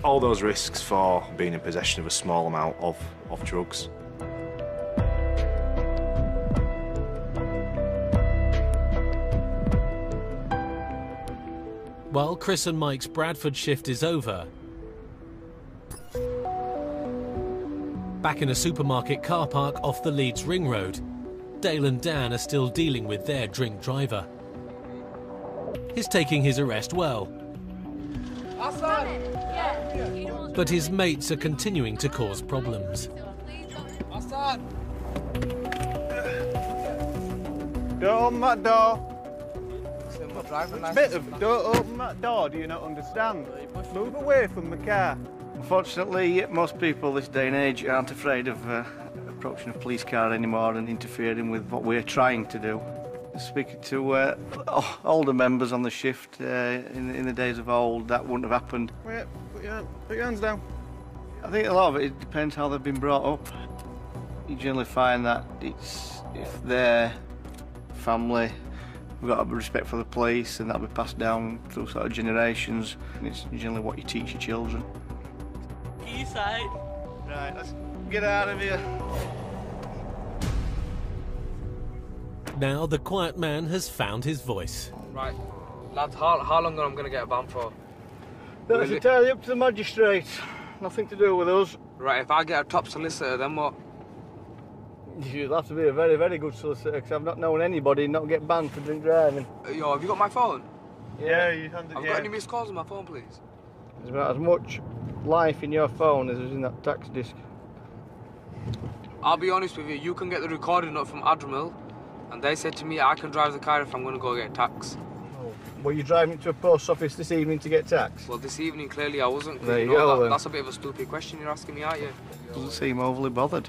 [SPEAKER 6] All those risks for being in possession of a small amount of drugs.
[SPEAKER 3] While Chris and Mike's Bradford shift is over, back in a supermarket car park off the Leeds Ring Road, Dale and Dan are still dealing with their drink driver. He's taking his arrest well, but his mates are continuing to cause problems.
[SPEAKER 17] Don't open that door. Don't open that door, do you not understand? Move away from the car. Unfortunately, most people this day and age aren't afraid of approaching a police car anymore and interfering with what we're trying to do. Speaking to older members on the shift in the days of old, that wouldn't have happened. Wait, put your hands down. I think a lot of it depends how they've been brought up. You generally find that it's if their family, we've got a respect for the police, and that'll be passed down through sort of generations. And it's generally what you teach your children.
[SPEAKER 22] East side.
[SPEAKER 17] Right, let's get out of here.
[SPEAKER 3] Now the quiet man has found his voice.
[SPEAKER 22] Right, lads, how long am I going to get a ban for?
[SPEAKER 17] That's entirely up to the magistrate. Nothing to do with us.
[SPEAKER 22] Right, if I get a top solicitor, then what?
[SPEAKER 17] You'll have to be a very, very good solicitor, because I've not known anybody not get banned for drink driving.
[SPEAKER 22] Yo, have you got my phone?
[SPEAKER 17] Yeah, you handed.
[SPEAKER 22] I've got any missed calls on my phone, please?
[SPEAKER 17] There's about as much life in your phone as is in that tax disc.
[SPEAKER 22] I'll be honest with you, you can get the recording up from Admiral, and they said to me I can drive the car if I'm going to go get tax.
[SPEAKER 17] Were you driving to a post office this evening to get tax?
[SPEAKER 22] Well, this evening, clearly I wasn't.
[SPEAKER 17] There you go, then.
[SPEAKER 22] That's a bit of a stupid question you're asking me, aren't you?
[SPEAKER 17] Doesn't seem overly bothered.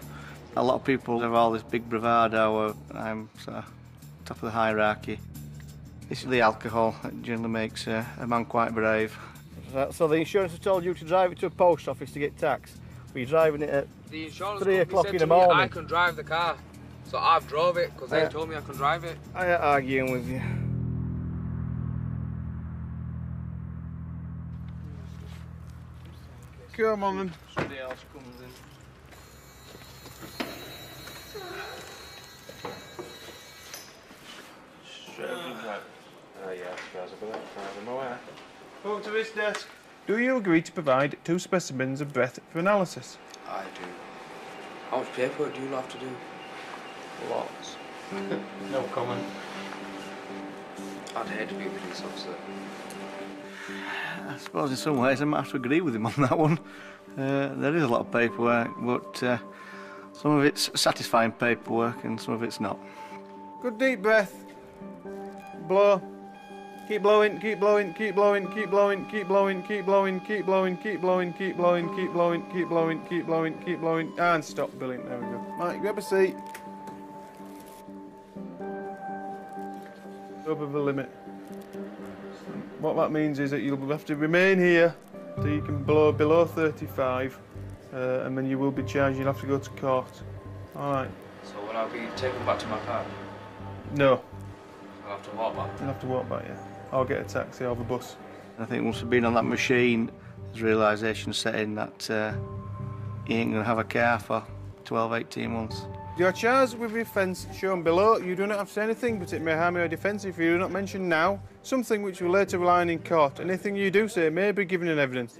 [SPEAKER 17] A lot of people have all this big bravado, I'm sort of top of the hierarchy. This is the alcohol that generally makes a man quite brave. So the insurance has told you to drive it to a post office to get tax? Were you driving it at
[SPEAKER 22] the insurance
[SPEAKER 17] 3 o'clock in the
[SPEAKER 22] me
[SPEAKER 17] morning?
[SPEAKER 22] I can drive the car, so I've drove it because they told me I can drive it.
[SPEAKER 17] I ain't arguing with you. Come on then. Somebody else comes in.
[SPEAKER 2] Up to this desk. Do you agree to provide 2 specimens of breath for analysis?
[SPEAKER 22] I do. How much paperwork do you have to do?
[SPEAKER 2] Lots.
[SPEAKER 10] No comment.
[SPEAKER 22] I'd hate to be a police officer.
[SPEAKER 17] I suppose in some ways I might have to agree with him on that one. There is a lot of paperwork, but some of it's satisfying paperwork and some of it's not.
[SPEAKER 2] Good deep breath. Blow. Keep blowing, keep blowing, keep blowing, keep blowing, keep blowing, keep blowing, keep blowing, keep blowing, keep blowing, keep blowing, keep blowing, keep blowing, keep blowing, and stop. Brilliant, there we go. Right, grab a seat. Over the limit. What that means is that you'll have to remain here till you can blow below 35, and then you will be charged. You'll have to go to court. All right.
[SPEAKER 22] So will I be taken back to my car?
[SPEAKER 2] No.
[SPEAKER 22] I'll have to walk back?
[SPEAKER 2] You'll have to walk back, yeah. I'll get a taxi or the bus.
[SPEAKER 17] I think once we've been on that machine, there's realisation set in that you ain't going to have a car for 12, 18 months.
[SPEAKER 2] You are charged with the offence shown below. You do not have to say anything, but it may harm your defence if you do not mention now something which will later rely on in court. Anything you do say may be given in evidence.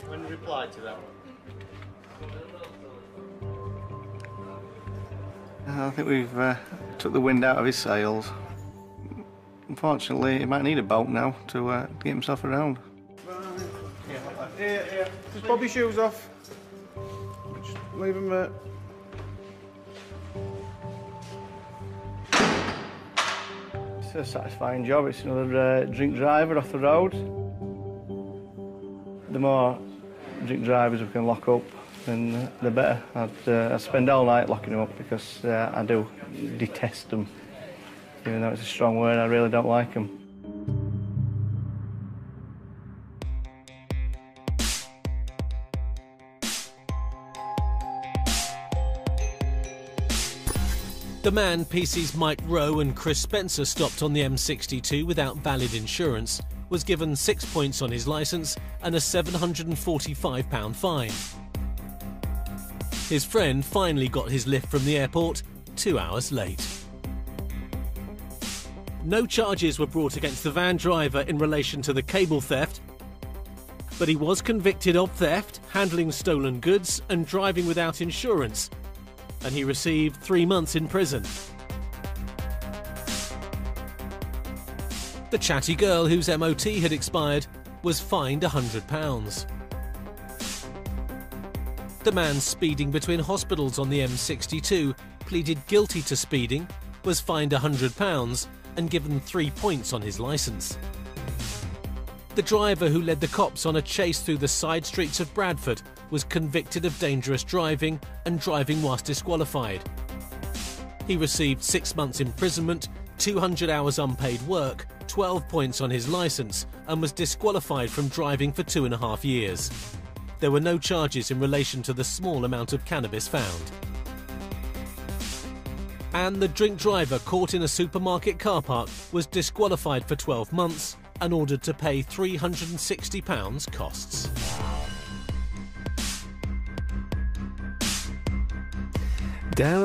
[SPEAKER 10] When reply to that one?
[SPEAKER 17] I think we've took the wind out of his sails. Unfortunately, he might need a boat now to get himself around.
[SPEAKER 2] Here. Just pop your shoes off. Just leave them there.
[SPEAKER 17] It's a satisfying job. It's another drink driver off the road. The more drink drivers we can lock up, then the better. I'd spend all night locking them up because I do detest them. Even though it's a strong word, I really don't like them.
[SPEAKER 3] The man PC's Mike Rowe and Chris Spencer stopped on the M62 without valid insurance was given 6 points on his licence and a £745 fine. His friend finally got his lift from the airport 2 hours late. No charges were brought against the van driver in relation to the cable theft, but he was convicted of theft, handling stolen goods and driving without insurance, and he received 3 months in prison. The chatty girl whose MOT had expired was fined £100. The man speeding between hospitals on the M62 pleaded guilty to speeding, was fined £100 and given 3 points on his licence. The driver who led the cops on a chase through the side streets of Bradford was convicted of dangerous driving and driving whilst disqualified. He received 6 months imprisonment, 200 hours unpaid work, 12 points on his licence and was disqualified from driving for 2.5 years. There were no charges in relation to the small amount of cannabis found. And the drink driver caught in a supermarket car park was disqualified for 12 months and ordered to pay £360 costs.
[SPEAKER 4] Down